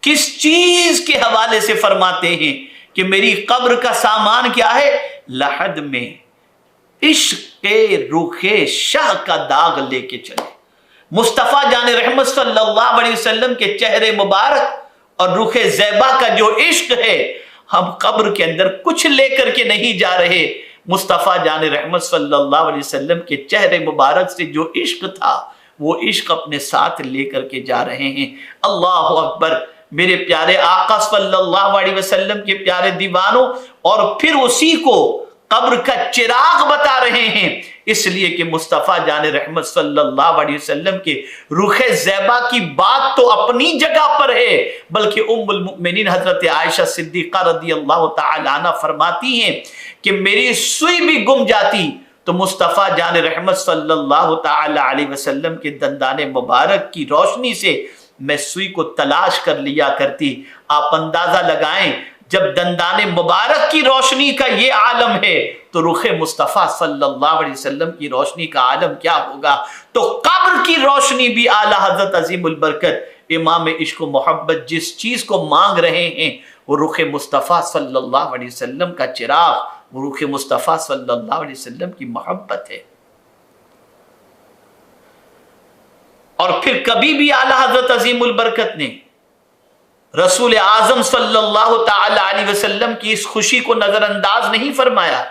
کس چیز کے حوالے سے فرماتے ہیں کہ میری قبر کا سامان کیا ہے؟ لحد میں عشق روح شاہ کا داغ لے کے چلے۔ مصطفیٰ جان رحمت صلی اللہ علیہ وسلم کے چہرے مبارک اور روح زیبا کا جو عشق ہے، ہم قبر کے اندر کچھ لے کر کے نہیں جا رہے، مصطفیٰ جان رحمت صلی اللہ علیہ وسلم کے چہرے مبارک سے جو عشق تھا وہ عشق اپنے ساتھ لے کر کے جا رہے ہیں۔ اللہ اکبر، میرے پیارے آقا صلی اللہ علیہ وسلم کے پیارے دیوانوں، اور پھر اسی کو قبر کا چراغ بتا رہے ہیں، اس لیے کہ مصطفیٰ جان رحمت صلی اللہ علیہ وسلم کے روح زیبا کی بات تو اپنی جگہ پر ہے، بلکہ ام المؤمنین حضرت عائشہ صدیقہ رضی اللہ تعالی عنہ فرماتی ہیں کہ میری سوئی بھی گم جاتی تو مصطفیٰ جان رحمت صلی اللہ تعالی علیہ وسلم کے دندان مبارک کی روشنی سے میں سوئی کو تلاش کر لیا کرتی۔ آپ اندازہ لگائیں جب دندان مبارک کی روشنی کا یہ عالم ہے تو رخ مصطفیٰ صلی اللہ علیہ وسلم کی روشنی کا عالم کیا ہوگا؟ تو قبر کی روشنی بھی اعلیٰ حضرت عظیم البرکت امام عشق و محبت جس چیز کو مانگ رہے ہیں وہ رخ مصطفیٰ صلی اللہ علیہ وسلم کا چراغ، وہ رخ مصطفیٰ صلی اللہ علیہ وسلم کی محبت ہے۔ اور پھر کبھی بھی اعلیٰ حضرت عظیم البرکت نے رسول اعظم صلی اللہ تعالی علیہ وسلم کی اس خوشی کو نظر انداز نہیں فرمایا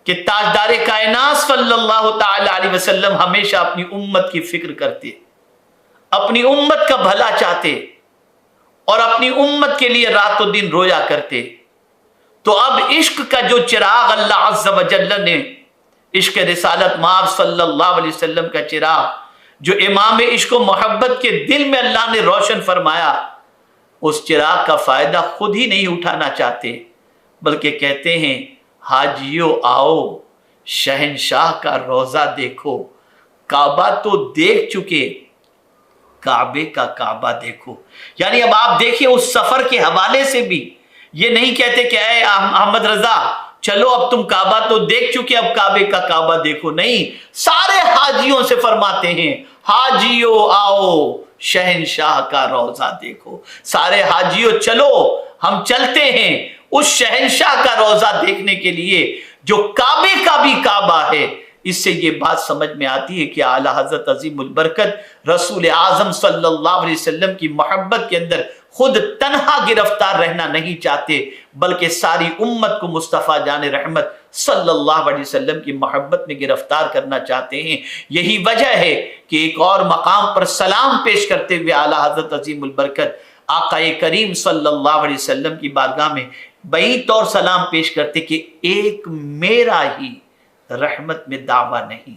کہ تاجدار کائنات صلی اللہ تعالی علیہ وسلم ہمیشہ اپنی امت کی فکر کرتے، اپنی امت کا بھلا چاہتے اور اپنی امت کے لیے رات و دن رویا کرتے۔ تو اب عشق کا جو چراغ اللہ عز و جل نے، عشق رسالت مآب صلی اللہ علیہ وسلم کا چراغ جو امام عشق و محبت کے دل میں اللہ نے روشن فرمایا، اس چراغ کا فائدہ خود ہی نہیں اٹھانا چاہتے، بلکہ کہتے ہیں حاجیو آؤ شہنشاہ کا روضہ دیکھو، کعبہ تو دیکھ چکے، کعبے کا کعبہ دیکھو۔ یعنی اب آپ دیکھیں اس سفر کے حوالے سے بھی یہ نہیں کہتے کہ اے احمد رضا چلو اب تم کعبہ تو دیکھ چکے، اب کعبے کا کعبہ دیکھو، نہیں، سارے حاجیوں سے فرماتے ہیں حاجیو آؤ شہنشاہ کا روضہ دیکھو، سارے حاجیوں چلو ہم چلتے ہیں اس شہنشاہ کا روضہ دیکھنے کے لیے جو کعبے کا بھی کعبہ ہے۔ اس سے یہ بات سمجھ میں آتی ہے کہ اعلیٰ حضرت عظیم البرکت رسول اعظم صلی اللہ علیہ وسلم کی محبت کے اندر خود تنہا گرفتار رہنا نہیں چاہتے، بلکہ ساری امت کو مصطفیٰ جان رحمت صلی اللہ علیہ وسلم کی محبت میں گرفتار کرنا چاہتے ہیں۔ یہی وجہ ہے کہ ایک اور مقام پر سلام پیش کرتے ہوئے اعلیٰ حضرت عظیم البرکت آقا کریم صلی اللہ علیہ وسلم کی بارگاہ میں بئی طور سلام پیش کرتے کہ ایک میرا ہی رحمت میں دعویٰ نہیں،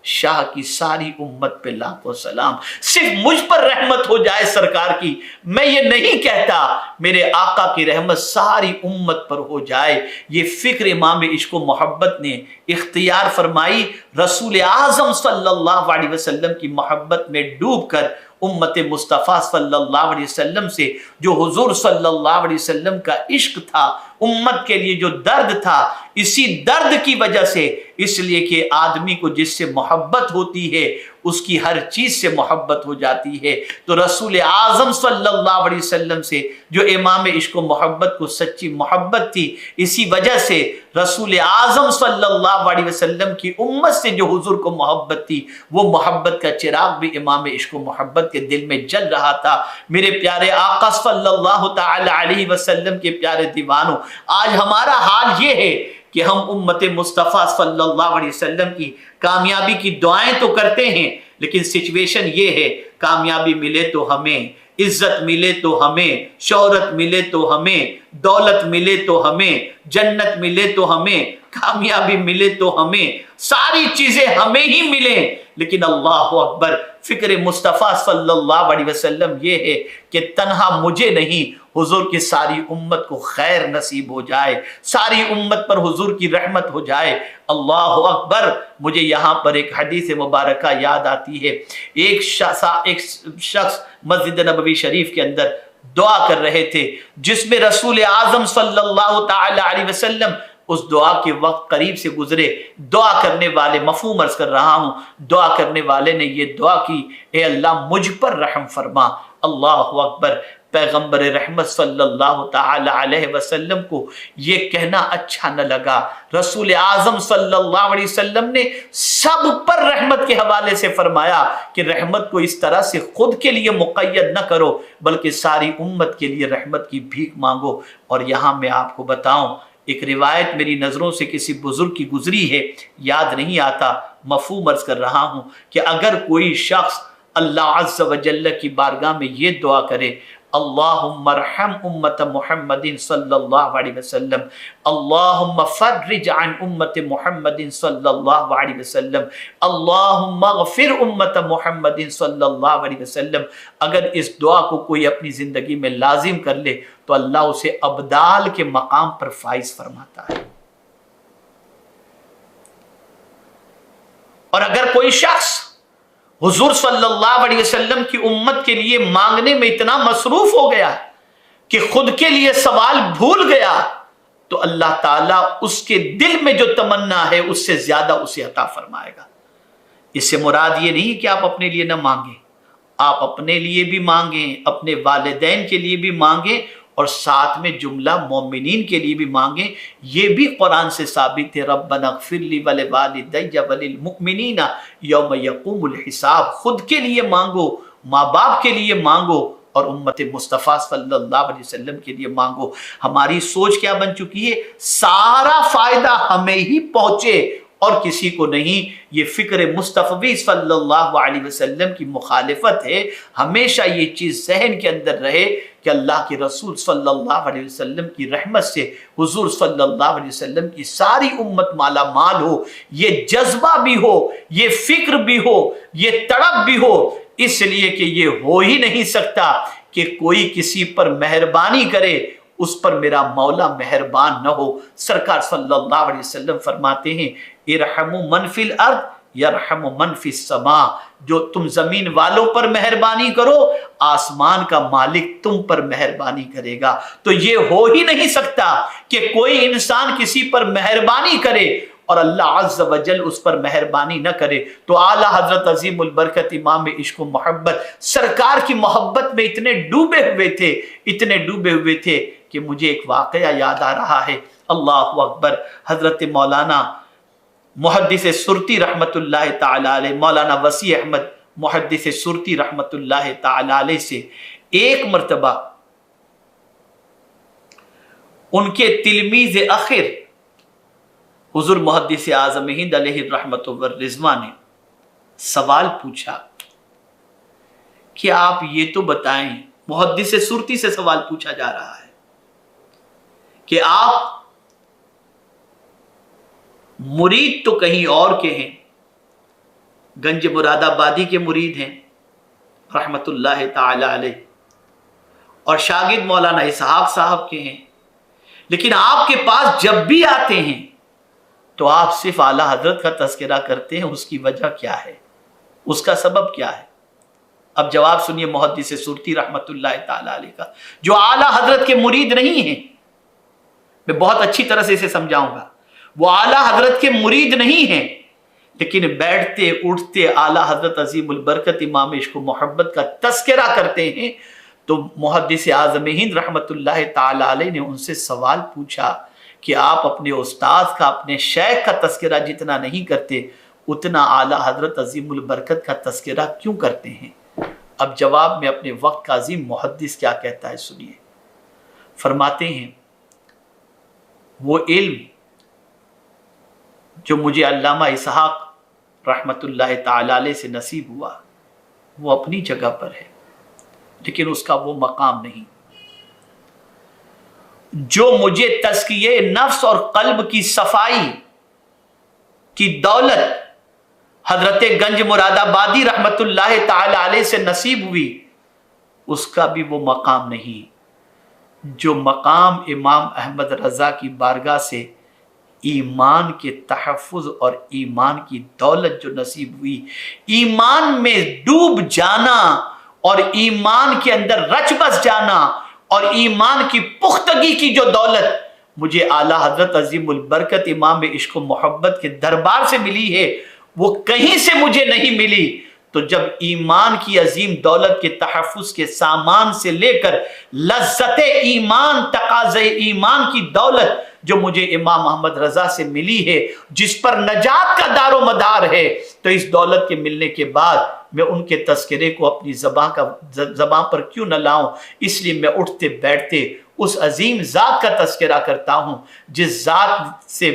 شاہ کی ساری امت پہ لاکھوں سلام، صرف مجھ پر رحمت ہو جائے سرکار کی، میں یہ نہیں کہتا میرے آقا کی رحمت ساری امت پر ہو جائے۔ یہ فکر امام عشق و محبت نے اختیار فرمائی، رسول اعظم صلی اللہ علیہ وسلم کی محبت میں ڈوب کر امت مصطفیٰ صلی اللہ علیہ وسلم سے جو حضور صلی اللہ علیہ وسلم کا عشق تھا، امت کے لیے جو درد تھا، اسی درد کی وجہ سے، اس لیے کہ آدمی کو جس سے محبت ہوتی ہے اس کی ہر چیز سے محبت ہو جاتی ہے، تو رسول اعظم صلی اللہ علیہ وسلم سے جو امام عشق و محبت کو سچی محبت تھی، اسی وجہ سے رسول اعظم صلی اللہ علیہ وسلم کی امت سے جو حضور کو محبت تھی، وہ محبت کا چراغ بھی امام عشق و محبت کے دل میں جل رہا تھا۔ میرے پیارے آقا صلی اللہ تعالی علیہ وسلم کے پیارے دیوانوں، آج ہمارا حال یہ ہے کہ ہم امت مصطفیٰ صلی اللہ علیہ وسلم کی کامیابی کی دعائیں تو کرتے ہیں، لیکن سچویشن یہ ہے کامیابی ملے تو ہمیں، عزت ملے تو ہمیں، شہرت ملے تو ہمیں، دولت ملے تو ہمیں، جنت ملے تو ہمیں، کامیابی ملے تو ہمیں، ساری چیزیں ہمیں ہی ملیں، لیکن اللہ اکبر، فکر مصطفیٰ صلی اللہ علیہ وسلم یہ ہے کہ تنہا مجھے نہیں، حضور کی ساری امت کو خیر نصیب ہو جائے، ساری امت پر حضور کی رحمت ہو جائے۔ اللہ اکبر۔ مجھے یہاں پر ایک حدیث مبارکہ یاد آتی ہے، ایک شخص مسجد نبوی شریف کے اندر دعا کر رہے تھے، جس میں رسول اعظم صلی اللہ تعالی علیہ وسلم اس دعا کے وقت قریب سے گزرے۔ دعا کرنے والے، مفہوم عرض کر رہا ہوں، دعا کرنے والے نے یہ دعا کی، اے اللہ مجھ پر رحم فرما۔ اللہ اکبر۔ پیغمبر رحمت صلی اللہ تعالی علیہ وسلم کو یہ کہنا اچھا نہ لگا۔ رسول اعظم صلی اللہ علیہ وسلم نے سب پر رحمت کے حوالے سے فرمایا کہ رحمت کو اس طرح سے خود کے لیے مقید نہ کرو، بلکہ ساری امت کے لیے رحمت کی بھیک مانگو۔ اور یہاں میں آپ کو بتاؤں، ایک روایت میری نظروں سے کسی بزرگ کی گزری ہے، یاد نہیں آتا، مفہوم عرض کر رہا ہوں کہ اگر کوئی شخص اللہ عز و جل کی بارگاہ میں یہ دعا کرے، اللہم ارحم امت محمد صلی اللہ علیہ وسلم، اللہم فرج عن امت محمد صلی اللہ علیہ وسلم، اللہم اغفر امت محمد صلی اللہ علیہ وسلم، اگر اس دعا کو کوئی اپنی زندگی میں لازم کر لے تو اللہ اسے ابدال کے مقام پر فائز فرماتا ہے۔ اور اگر کوئی شخص حضور صلی اللہ علیہ وسلم کی امت کے لیے مانگنے میں اتنا مصروف ہو گیا کہ خود کے لیے سوال بھول گیا، تو اللہ تعالیٰ اس کے دل میں جو تمنا ہے اس سے زیادہ اسے عطا فرمائے گا۔ اس سے مراد یہ نہیں کہ آپ اپنے لیے نہ مانگیں، آپ اپنے لیے بھی مانگیں، اپنے والدین کے لیے بھی مانگیں، اور ساتھ میں جملہ مومنین کے لیے بھی مانگیں۔ یہ بھی قرآن سے ثابت ہے، ربنا اغفر لی ولوالدی وللمؤمنین یوم یقوم الحساب۔ خود کے لیے مانگو، ماں باپ کے لیے مانگو، اور امت مصطفیٰ صلی اللہ علیہ وسلم کے لیے مانگو۔ ہماری سوچ کیا بن چکی ہے؟ سارا فائدہ ہمیں ہی پہنچے اور کسی کو نہیں۔ یہ فکر مصطفی صلی اللہ علیہ وسلم کی مخالفت ہے۔ ہمیشہ یہ چیز ذہن کے اندر رہے کہ اللہ کے رسول صلی اللہ علیہ وسلم کی رحمت سے حضور صلی اللہ علیہ وسلم کی ساری امت مالا مال ہو، یہ جذبہ بھی ہو، یہ فکر بھی ہو، یہ تڑپ بھی ہو، اس لیے کہ یہ ہو ہی نہیں سکتا کہ کوئی کسی پر مہربانی کرے اس پر میرا مولا مہربان نہ ہو۔ سرکار صلی اللہ علیہ وسلم فرماتے ہیں، ارحموا من فی الارض یرحم من فی السماء، جو تم زمین والوں پر مہربانی کرو، آسمان کا مالک تم پر مہربانی کرے گا۔ تو یہ ہو ہی نہیں سکتا کہ کوئی انسان کسی پر مہربانی کرے اور اللہ عز و جل اس پر مہربانی نہ کرے۔ تو اعلیٰ حضرت عظیم البرکت امام عشق و محبت سرکار کی محبت میں اتنے ڈوبے ہوئے تھے کہ مجھے ایک واقعہ یاد آ رہا ہے۔ اللہ اکبر۔ حضرت مولانا محدث سرتی رحمت اللہ تعالی علیہ، مولانا وسیع احمد محدث سرتی رحمت اللہ تعالی علیہ سے ایک مرتبہ ان کے تلمیذ اخر حضور محدث اعظم ہند علیہ الرحمت والرضوان نے سوال پوچھا کہ آپ یہ تو بتائیں، محدث سرتی سے سوال پوچھا جا رہا ہے کہ آپ مرید تو کہیں اور کے ہیں، گنج مراد آبادی کے مرید ہیں رحمت اللہ تعالی علیہ، اور شاگرد مولانا اسحاق صاحب کے ہیں، لیکن آپ کے پاس جب بھی آتے ہیں تو آپ صرف اعلیٰ حضرت کا تذکرہ کرتے ہیں، اس کی وجہ کیا ہے؟ اس کا سبب کیا ہے؟ اب جواب سنیے محدث سرتی رحمت اللہ تعالی علیہ کا، جو اعلیٰ حضرت کے مرید نہیں ہیں، میں بہت اچھی طرح سے اسے سمجھاؤں گا، وہ اعلیٰ حضرت کے مرید نہیں ہیں، لیکن بیٹھتے اٹھتے اعلیٰ حضرت عظیم البرکت امام عشق و محبت کا تذکرہ کرتے ہیں۔ تو محدث اعظم ہند رحمت اللہ تعالی علیہ نے ان سے سوال پوچھا کہ آپ اپنے استاد کا، اپنے شیخ کا تذکرہ جتنا نہیں کرتے، اتنا اعلیٰ حضرت عظیم البرکت کا تذکرہ کیوں کرتے ہیں؟ اب جواب میں اپنے وقت کا عظیم محدث کیا کہتا ہے سنیے۔ فرماتے ہیں، وہ علم جو مجھے علامہ اسحاق رحمت اللہ تعالی علیہ سے نصیب ہوا وہ اپنی جگہ پر ہے، لیکن اس کا وہ مقام نہیں جو مجھے تزکیہ نفس اور قلب کی صفائی کی دولت حضرت گنج مراد آبادی رحمت اللہ تعالی علیہ سے نصیب ہوئی، اس کا بھی وہ مقام نہیں جو مقام امام احمد رضا کی بارگاہ سے ایمان کے تحفظ اور ایمان کی دولت جو نصیب ہوئی، ایمان میں ڈوب جانا اور ایمان کے اندر رچ بس جانا اور ایمان کی پختگی کی جو دولت مجھے اعلیٰ حضرت عظیم البرکت امام عشق و محبت کے دربار سے ملی ہے، وہ کہیں سے مجھے نہیں ملی۔ تو جب ایمان کی عظیم دولت کے تحفظ کے سامان سے لے کر لذت ایمان، تقاضے ایمان کی دولت جو مجھے امام محمد رضا سے ملی ہے، جس پر نجات کا دار و مدار ہے، تو اس دولت کے ملنے کے بعد میں ان کے تذکرے کو اپنی زبان پر کیوں نہ لاؤں؟ اس لیے میں اٹھتے بیٹھتے اس عظیم ذات کا تذکرہ کرتا ہوں جس ذات سے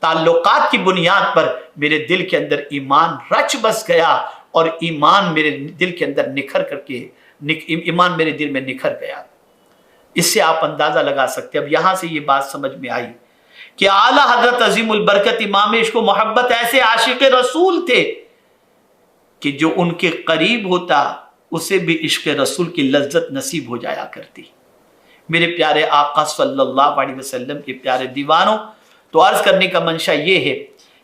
تعلقات کی بنیاد پر میرے دل کے اندر ایمان رچ بس گیا اور ایمان میرے دل کے اندر ایمان میرے دل میں نکھر گیا۔ اس سے آپ اندازہ لگا سکتے ہیں۔ اب یہاں سے یہ بات سمجھ میں آئی کہ اعلیٰ حضرت عظیم البرکت امام عشق و محبت ایسے عاشق رسول تھے کہ جو ان کے قریب ہوتا اسے بھی عشق رسول کی لذت نصیب ہو جایا کرتی۔ میرے پیارے آقا صلی اللہ علیہ وسلم کے پیارے دیوانوں، تو عرض کرنے کا منشا یہ ہے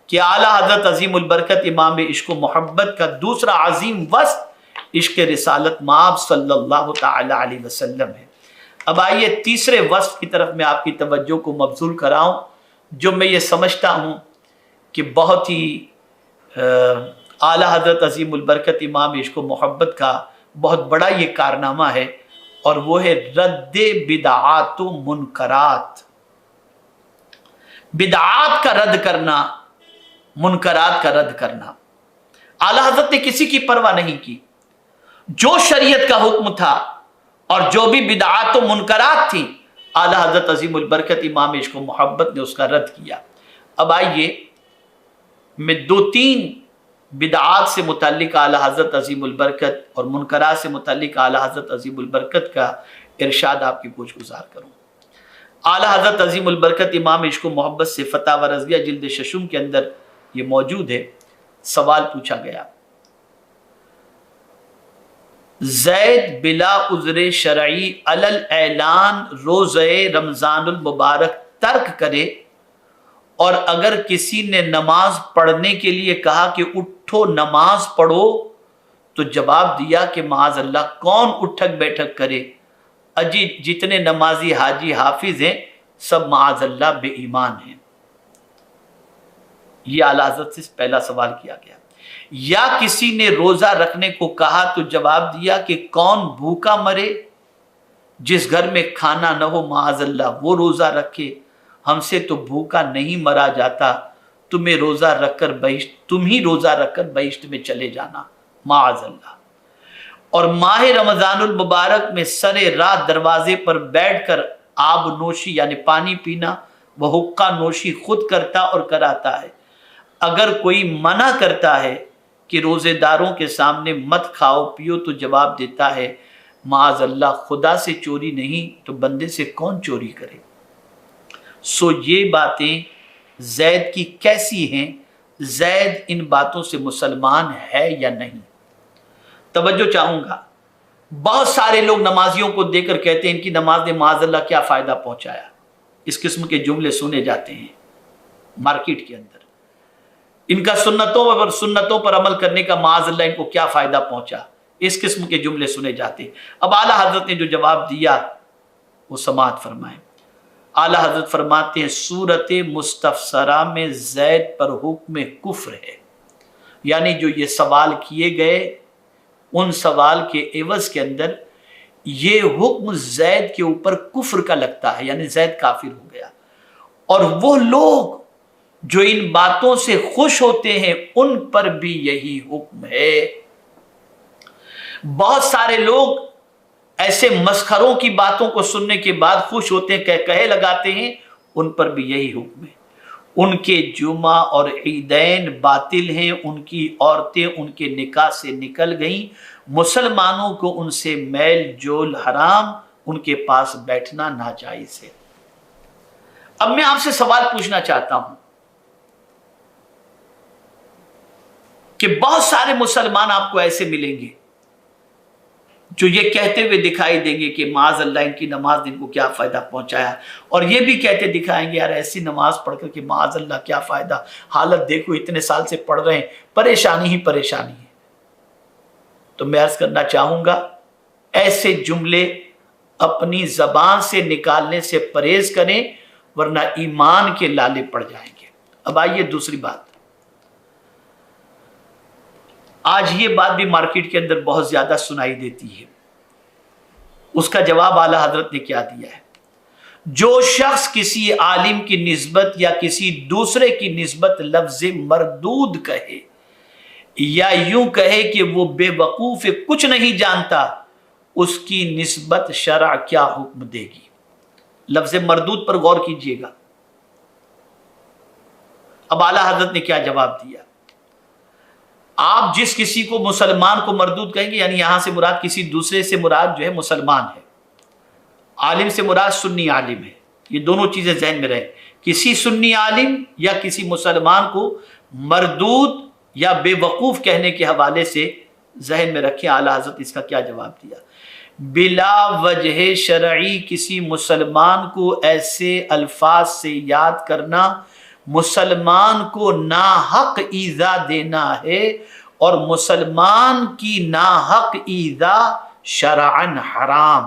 کہ اعلیٰ حضرت عظیم البرکت امام عشق و محبت کا دوسرا عظیم وصف عشق رسالت مآب صلی اللہ تعالی علیہ وسلم ہے۔ اب آئیے تیسرے وصف کی طرف میں آپ کی توجہ کو مبذول کراؤں، جو میں یہ سمجھتا ہوں کہ بہت ہی اعلیٰ حضرت عظیم البرکت امام عشق و محبت کا بہت بڑا یہ کارنامہ ہے، اور وہ ہے رد بدعات و منکرات۔ بدعات کا رد کرنا، منکرات کا رد کرنا۔ اعلیٰ حضرت نے کسی کی پرواہ نہیں کی، جو شریعت کا حکم تھا اور جو بھی بدعات و منکرات تھیں، اعلیٰ حضرت عظیم البرکت امام عشق و محبت نے اس کا رد کیا۔ اب آئیے میں دو تین بدعات سے متعلق اعلیٰ حضرت عظیم البرکت اور منکرات سے متعلق اعلیٰ حضرت عظیم البرکت کا ارشاد آپ کی پوچھ گزار کروں۔ اعلیٰ حضرت عظیم البرکت امام عشق و محبت سے فتاوی رضویہ جلد ششم کے اندر یہ موجود ہے۔ سوال پوچھا گیا، زید بلا عذر شرعی علی الاعلان روزہ رمضان المبارک ترک کرے، اور اگر کسی نے نماز پڑھنے کے لیے کہا کہ اٹھو نماز پڑھو، تو جواب دیا کہ معاذ اللہ کون اٹھک بیٹھک کرے، اجی جتنے نمازی حاجی حافظ ہیں سب معاذ اللہ بے ایمان ہیں۔ یہ اعلیٰ حضرت سے پہلا سوال کیا گیا۔ یا کسی نے روزہ رکھنے کو کہا تو جواب دیا کہ کون بھوکا مرے، جس گھر میں کھانا نہ ہو معاذ اللہ وہ روزہ رکھے، ہم سے تو بھوکا نہیں مرا جاتا، تم ہی روزہ رکھ کر بہشت میں چلے جانا معاذ اللہ۔ اور ماہ رمضان المبارک میں سر رات دروازے پر بیٹھ کر آب نوشی یعنی پانی پینا وہ حقہ نوشی خود کرتا اور کراتا ہے۔ اگر کوئی منع کرتا ہے کہ روزے داروں کے سامنے مت کھاؤ پیو، تو جواب دیتا ہے معاذ اللہ خدا سے چوری نہیں تو بندے سے کون چوری کرے۔ سو یہ باتیں زید کی کیسی ہیں؟ زید ان باتوں سے مسلمان ہے یا نہیں؟ توجہ چاہوں گا، بہت سارے لوگ نمازیوں کو دیکھ کر کہتے ہیں ان کی نماز نے معاذ اللہ کیا فائدہ پہنچایا، اس قسم کے جملے سنے جاتے ہیں مارکیٹ کے اندر۔ ان کا سنتوں پر عمل کرنے کا معاذ اللہ ان کو کیا فائدہ پہنچا، اس قسم کے جملے سنے جاتے ہیں۔ اب اعلیٰ حضرت نے جو جواب دیا وہ سماعت فرمائیں۔ اعلیٰ حضرت فرماتے ہیں سورت مستفسرہ میں زید پر حکم کفر ہے، یعنی جو یہ سوال کیے گئے ان سوال کے عوض کے اندر یہ حکم زید کے اوپر کفر کا لگتا ہے، یعنی زید کافر ہو گیا۔ اور وہ لوگ جو ان باتوں سے خوش ہوتے ہیں ان پر بھی یہی حکم ہے۔ بہت سارے لوگ ایسے مسخروں کی باتوں کو سننے کے بعد خوش ہوتے ہیں، کہے لگاتے ہیں، ان پر بھی یہی حکم ہے۔ ان کے جمعہ اور عیدین باطل ہیں، ان کی عورتیں ان کے نکاح سے نکل گئیں، مسلمانوں کو ان سے میل جول حرام، ان کے پاس بیٹھنا ناجائز ہے۔ اب میں آپ سے سوال پوچھنا چاہتا ہوں، کہ بہت سارے مسلمان آپ کو ایسے ملیں گے جو یہ کہتے ہوئے دکھائی دیں گے کہ معاذ اللہ ان کی نماز نے ان کو کیا فائدہ پہنچایا، اور یہ بھی کہتے دکھائیں گے یار ایسی نماز پڑھ کر کہ معاذ اللہ کیا فائدہ، حالت دیکھو اتنے سال سے پڑھ رہے ہیں، پریشانی ہی پریشانی ہے۔ تو میں عرض کرنا چاہوں گا ایسے جملے اپنی زبان سے نکالنے سے پرہیز کریں، ورنہ ایمان کے لالے پڑ جائیں گے۔ اب آئیے دوسری بات، آج یہ بات بھی مارکیٹ کے اندر بہت زیادہ سنائی دیتی ہے، اس کا جواب اعلیٰ حضرت نے کیا دیا ہے۔ جو شخص کسی عالم کی نسبت یا کسی دوسرے کی نسبت لفظ مردود کہے یا یوں کہے کہ وہ بے وقوف کچھ نہیں جانتا، اس کی نسبت شرع کیا حکم دے گی؟ لفظ مردود پر غور کیجئے گا۔ اب اعلیٰ حضرت نے کیا جواب دیا؟ آپ جس کسی کو مسلمان کو مردود کہیں گے، یعنی یہاں سے مراد کسی دوسرے سے مراد جو ہے مسلمان ہے، عالم سے مراد سنی عالم ہے، یہ دونوں چیزیں ذہن میں رہیں، کسی سنی عالم یا کسی مسلمان کو مردود یا بے وقوف کہنے کے حوالے سے ذہن میں رکھیں اعلیٰ حضرت اس کا کیا جواب دیا۔ بلا وجہ شرعی کسی مسلمان کو ایسے الفاظ سے یاد کرنا مسلمان کو ناحق ایذا دینا ہے، اور مسلمان کی ناحق ایذا شرعاً حرام۔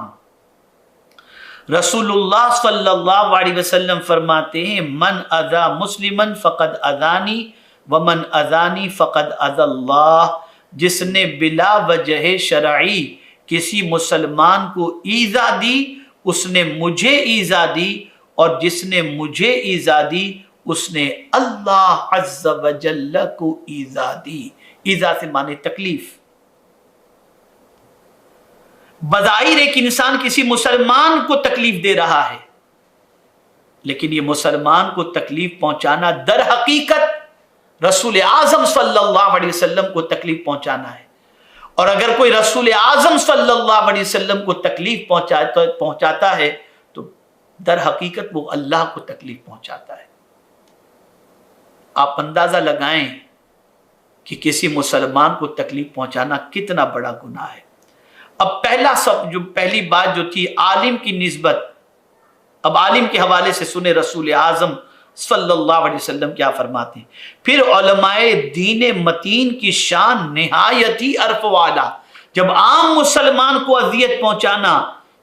رسول اللہ صلی اللہ علیہ وسلم فرماتے ہیں من اذا مسلمن فقد اذانی ومن اذانی فقد اذى اللہ، جس نے بلا وجہ شرعی کسی مسلمان کو ایذا دی اس نے مجھے ایذا دی، اور جس نے مجھے ایذا دی اس نے اللہ عز و جل کو ایذا دی۔ ایذا سے معنی تکلیف۔ بظاہر ایک انسان کسی مسلمان کو تکلیف دے رہا ہے، لیکن یہ مسلمان کو تکلیف پہنچانا در حقیقت رسول اعظم صلی اللہ علیہ وسلم کو تکلیف پہنچانا ہے، اور اگر کوئی رسول اعظم صلی اللہ علیہ وسلم کو تکلیف پہنچاتا ہے تو در حقیقت وہ اللہ کو تکلیف پہنچاتا ہے۔ آپ اندازہ لگائیں کہ کسی مسلمان کو تکلیف پہنچانا کتنا بڑا گناہ ہے۔ اب پہلی بات جو تھی عالم کی نسبت، اب عالم کے حوالے سے سنے رسول اعظم صلی اللہ علیہ وسلم کیا فرماتے ہیں۔ پھر علماء دین متین کی شان نہایت ہی عرف والا، جب عام مسلمان کو اذیت پہنچانا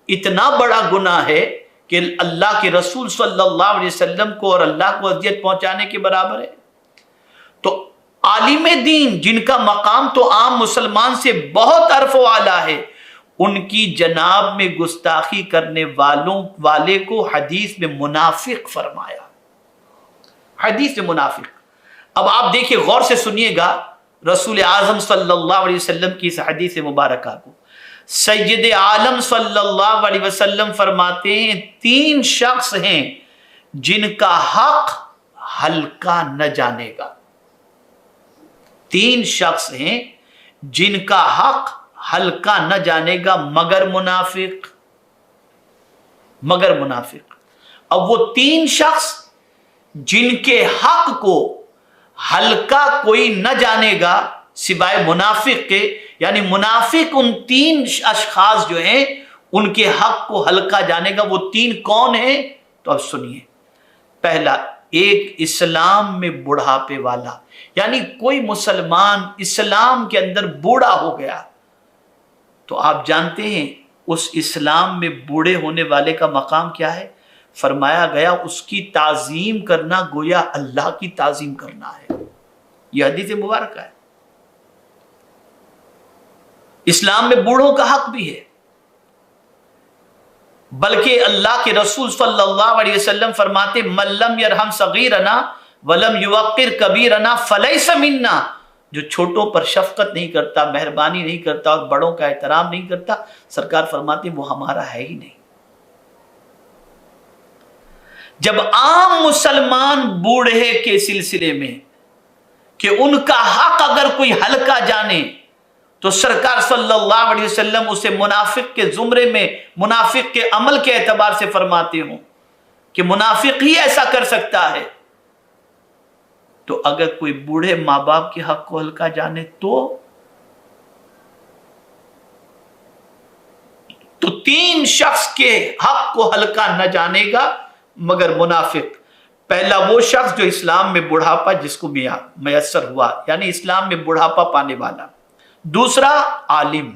اتنا بڑا گناہ ہے کہ اللہ کے رسول صلی اللہ علیہ وسلم کو اور اللہ کو اذیت پہنچانے کے برابر ہے، تو عالم دین جن کا مقام تو عام مسلمان سے بہت عرف والا ہے، ان کی جناب میں گستاخی کرنے والے کو حدیث میں منافق فرمایا۔ حدیث میں منافق۔ اب آپ دیکھیں غور سے سنیے گا رسول اعظم صلی اللہ علیہ وسلم کی اس حدیث مبارکہ کو۔ سید عالم صلی اللہ علیہ وسلم فرماتے ہیں 3 شخص ہیں جن کا حق ہلکا نہ جانے گا۔ 3 شخص ہیں جن کا حق ہلکا نہ جانے گا مگر منافق۔ مگر منافق۔ اب وہ 3 شخص جن کے حق کو ہلکا کوئی نہ جانے گا سوائے منافق کے، یعنی منافق ان 3 اشخاص جو ہیں ان کے حق کو ہلکا جانے گا، وہ 3 کون ہیں؟ تو اب سنیے۔ پہلا، ایک اسلام میں بڑھاپے والا، یعنی کوئی مسلمان اسلام کے اندر بوڑھا ہو گیا، تو آپ جانتے ہیں اس اسلام میں بوڑھے ہونے والے کا مقام کیا ہے؟ فرمایا گیا اس کی تعظیم کرنا گویا اللہ کی تعظیم کرنا ہے۔ یہ حدیث مبارکہ ہے۔ اسلام میں بوڑھوں کا حق بھی ہے، بلکہ اللہ کے رسول صلی اللہ علیہ وسلم فرماتے من لم یرحم صغیرنا ولم یوقر کبیرنا فلیس منا، جو چھوٹوں پر شفقت نہیں کرتا، مہربانی نہیں کرتا اور بڑوں کا احترام نہیں کرتا، سرکار فرماتے وہ ہمارا ہے ہی نہیں۔ جب عام مسلمان بوڑھے کے سلسلے میں کہ ان کا حق اگر کوئی ہلکا جانے تو سرکار صلی اللہ علیہ وسلم اسے منافق کے زمرے میں، منافق کے عمل کے اعتبار سے فرماتے ہوں کہ منافق ہی ایسا کر سکتا ہے۔ تو اگر کوئی بوڑھے ماں باپ کے حق کو ہلکا جانے تو 3 شخص کے حق کو ہلکا نہ جانے گا مگر منافق۔ پہلا وہ شخص جو اسلام میں بڑھاپا جس کو میسر ہوا، یعنی اسلام میں بڑھاپا پانے والا۔ دوسرا عالم،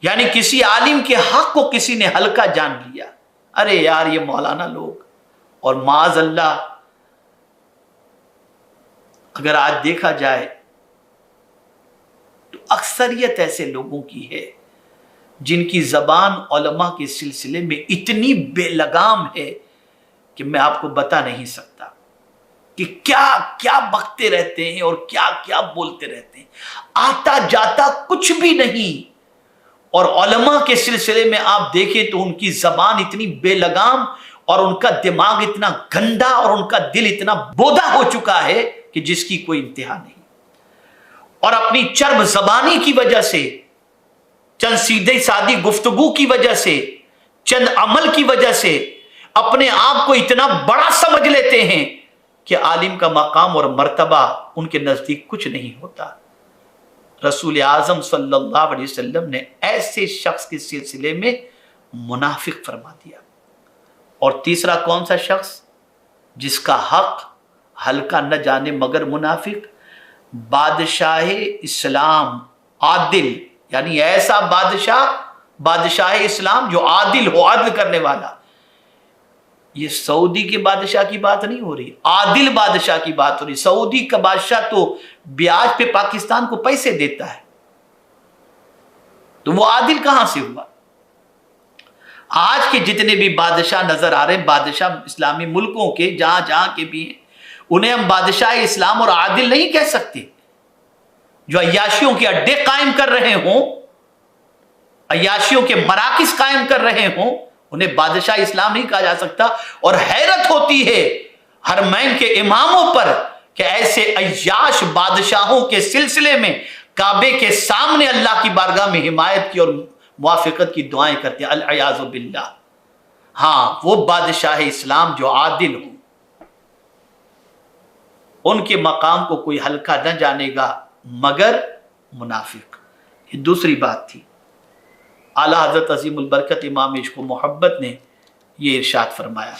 یعنی کسی عالم کے حق کو کسی نے ہلکا جان لیا، ارے یار یہ مولانا لوگ، اور معاذ اللہ اگر آج دیکھا جائے تو اکثریت ایسے لوگوں کی ہے جن کی زبان علماء کے سلسلے میں اتنی بے لگام ہے کہ میں آپ کو بتا نہیں سکتا کہ کیا کیا بکتے رہتے ہیں اور کیا کیا بولتے رہتے ہیں، آتا جاتا کچھ بھی نہیں۔ اور علماء کے سلسلے میں آپ دیکھیں تو ان کی زبان اتنی بے لگام اور ان کا دماغ اتنا گندا اور ان کا دل اتنا بودا ہو چکا ہے کہ جس کی کوئی انتہا نہیں، اور اپنی چرب زبانی کی وجہ سے، چند سیدھی سادی گفتگو کی وجہ سے، چند عمل کی وجہ سے اپنے آپ کو اتنا بڑا سمجھ لیتے ہیں کہ عالم کا مقام اور مرتبہ ان کے نزدیک کچھ نہیں ہوتا۔ رسول اعظم صلی اللہ علیہ وسلم نے ایسے شخص کے سلسلے میں منافق فرما دیا۔ اور تیسرا کون سا شخص جس کا حق ہلکا نہ جانے مگر منافق؟ بادشاہ اسلام، عادل، یعنی ایسا بادشاہ اسلام جو عادل ہو، عدل کرنے والا۔ یہ سعودی کے بادشاہ کی بات نہیں ہو رہی، عادل بادشاہ کی بات ہو رہی۔ سعودی کا بادشاہ تو بیاج پہ پاکستان کو پیسے دیتا ہے، تو وہ عادل کہاں سے ہوا؟ آج کے جتنے بھی بادشاہ نظر آ رہے ہیں، بادشاہ اسلامی ملکوں کے جہاں جہاں کے بھی ہیں، انہیں ہم بادشاہ اسلام اور عادل نہیں کہہ سکتے۔ جو عیاشیوں کے اڈے قائم کر رہے ہوں، عیاشیوں کے مراکز قائم کر رہے ہوں، انہیں بادشاہ اسلام نہیں کہا جا سکتا۔ اور حیرت ہوتی ہے حرمین کے اماموں پر کہ ایسے عیاش بادشاہوں کے سلسلے میں کعبے کے سامنے اللہ کی بارگاہ میں حمایت کی اور موافقت کی دعائیں کرتے ہیں، العیاذ باللہ۔ ہاں، وہ بادشاہ اسلام جو عادل ہوں، ان کے مقام کو کوئی ہلکا نہ جانے گا مگر منافق۔ یہ دوسری بات تھی۔ اعلیٰ حضرت عظیم البرکت امام عشق و محبت نے یہ ارشاد فرمایا۔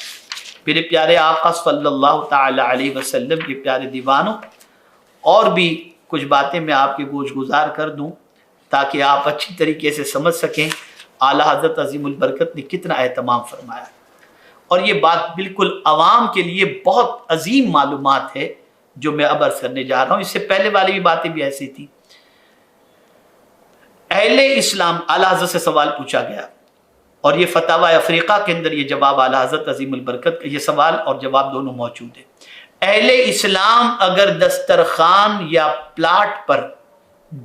میرے پیارے آقا صلی اللہ تعالی علیہ وسلم کے پیارے دیوانوں، اور بھی کچھ باتیں میں آپ کے گوش گزار کر دوں تاکہ آپ اچھی طریقے سے سمجھ سکیں اعلیٰ حضرت عظیم البرکت نے کتنا اہتمام فرمایا۔ اور یہ بات بالکل عوام کے لیے بہت عظیم معلومات ہے جو میں اب عرض کرنے جا رہا ہوں۔ اس سے پہلے والی بھی باتیں بھی ایسی تھیں۔ اہل اسلام، اعلیٰ حضرت سے سوال پوچھا گیا، اور یہ فتاوی افریقہ کے اندر یہ جواب اعلیٰ حضرت عظیم البرکت کا، یہ سوال اور جواب دونوں موجود ہے۔ اہل اسلام اگر دسترخوان یا پلاٹ پر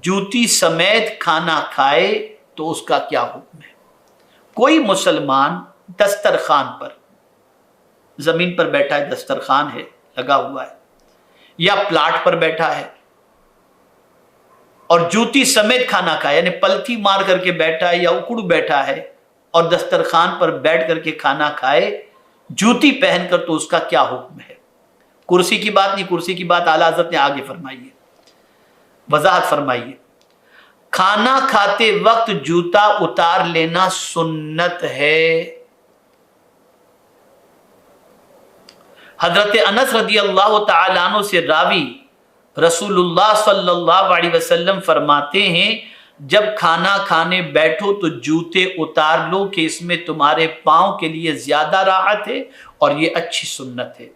جوتی سمیت کھانا کھائے تو اس کا کیا حکم ہے؟ کوئی مسلمان دسترخوان پر، زمین پر بیٹھا ہے، دسترخوان ہے لگا ہوا ہے، یا پلاٹ پر بیٹھا ہے اور جوتی سمیت کھانا کھائے، یعنی پلتھی مار کر کے بیٹھا ہے یا اکڑ بیٹھا ہے اور دسترخوان پر بیٹھ کر کے کھانا کھائے جوتی پہن کر، تو اس کا کیا حکم ہے؟ کرسی کی بات نہیں، کرسی کی بات اعلیٰ حضرت نے آگے فرمائی ہے، وضاحت فرمائی ہے۔ کھانا کھاتے وقت جوتا اتار لینا سنت ہے۔ حضرت انس رضی اللہ تعالیٰ عنہ سے راوی رسول اللہ صلی اللہ علیہ وسلم فرماتے ہیں، جب کھانا کھانے بیٹھو تو جوتے اتار لو کہ اس میں تمہارے پاؤں کے لیے زیادہ راحت ہے اور یہ اچھی سنت ہے۔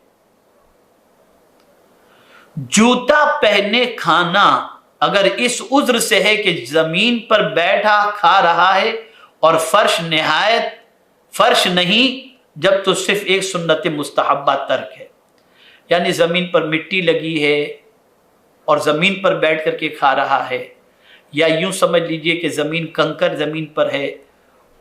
جوتا پہنے کھانا اگر اس عذر سے ہے کہ زمین پر بیٹھا کھا رہا ہے اور فرش نہیں، جب تو صرف ایک سنت مستحبہ ترک ہے، یعنی زمین پر مٹی لگی ہے اور زمین پر بیٹھ کر کے کھا رہا ہے، یا یوں سمجھ لیجئے کہ زمین کنکر زمین پر ہے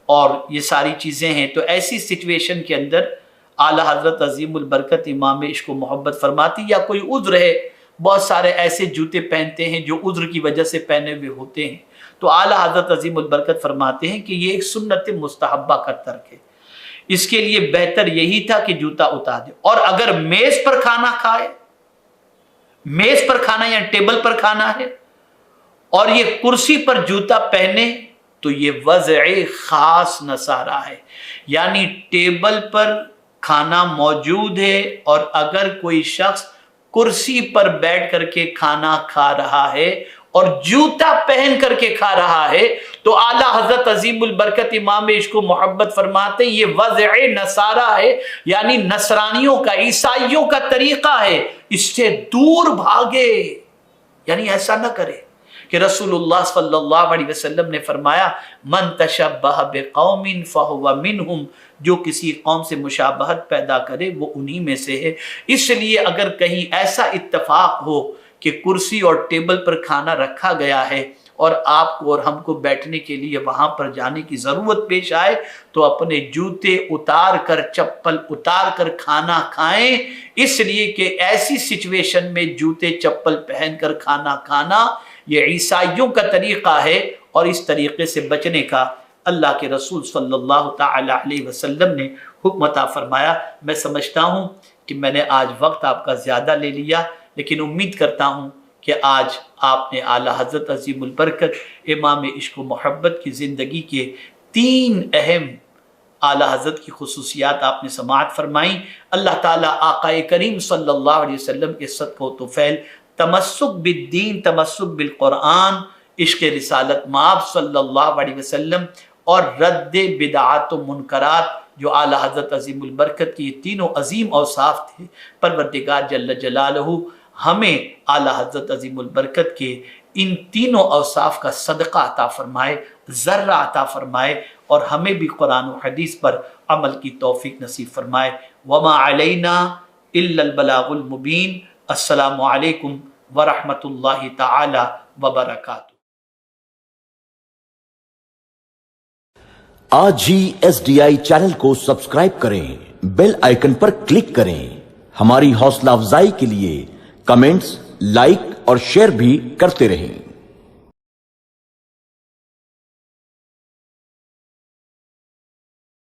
اور یہ ساری چیزیں ہیں، تو ایسی سچویشن کے اندر اعلیٰ حضرت عظیم البرکت امام عشق و محبت فرماتی، یا کوئی عذر ہے، بہت سارے ایسے جوتے پہنتے ہیں جو عذر کی وجہ سے پہنے ہوئے ہوتے ہیں، تو اعلیٰ حضرت عظیم البرکت فرماتے ہیں کہ یہ ایک سنت مستحبہ کا ترک ہے، اس کے لیے بہتر یہی تھا کہ جوتا اتار دے۔ اور اگر میز پر کھانا کھائے میز پر کھانا یا ٹیبل پر کھانا ہے اور یہ کرسی پر جوتا پہنے تو یہ وضع خاص نصارہ ہے، یعنی ٹیبل پر کھانا موجود ہے اور اگر کوئی شخص کرسی پر بیٹھ کر کے کھانا کھا رہا ہے اور جوتا پہن کر کے کھا رہا ہے تو اعلیٰ حضرت عظیم البرکت امام عشق و محبت فرماتے ہیں یہ وضع نصارہ ہے، یعنی نصرانیوں کا، عیسائیوں کا طریقہ ہے، اس سے دور بھاگے، یعنی ایسا نہ کرے کہ رسول اللہ صلی اللہ علیہ وسلم نے فرمایا من تشبہ بقوم فہو منہم، جو کسی قوم سے مشابہت پیدا کرے وہ انہی میں سے ہے۔ اس لیے اگر کہیں ایسا اتفاق ہو کہ کرسی اور ٹیبل پر کھانا رکھا گیا ہے اور آپ کو اور ہم کو بیٹھنے کے لیے وہاں پر جانے کی ضرورت پیش آئے تو اپنے جوتے اتار کر، چپل اتار کر کھانا کھائیں، اس لیے کہ ایسی سچویشن میں جوتے چپل پہن کر کھانا کھانا یہ عیسائیوں کا طریقہ ہے، اور اس طریقے سے بچنے کا اللہ کے رسول صلی اللہ تعالی علیہ وسلم نے حکم عطا فرمایا۔ میں سمجھتا ہوں کہ میں نے آج وقت آپ کا زیادہ لے لیا، لیکن امید کرتا ہوں کہ آج آپ نے اعلیٰ حضرت عظیم البرکت امام عشق و محبت کی زندگی کے 3 اہم اعلیٰ حضرت کی خصوصیات آپ نے سماعت فرمائیں۔ اللہ تعالیٰ آقا کریم صلی اللہ علیہ وسلم کے صدقہ و طفیل تمسک بالدین، تمسک بالقرآن، عشق رسالت مآب صلی اللہ علیہ وسلم اور رد بدعات و منکرات جو اعلیٰ حضرت عظیم البرکت کی یہ تینوں عظیم اوصاف تھے، پروردگار جل جلالہ ہمیں اعلیٰ حضرت عظیم البرکت کے ان تینوں اوصاف کا صدقہ عطا فرمائے، ذرہ عطا فرمائے، اور ہمیں بھی قرآن و حدیث پر عمل کی توفیق نصیب فرمائے۔ وما علینا الا البلاغ المبین۔ السلام علیکم ورحمۃ اللہ تعالی وبرکاتہ۔ آج ہی SDI چینل کو سبسکرائب کریں، بیل آئیکن پر کلک کریں۔ ہماری حوصلہ افزائی کے لیے کمنٹس، لائک اور شیئر بھی کرتے رہیں۔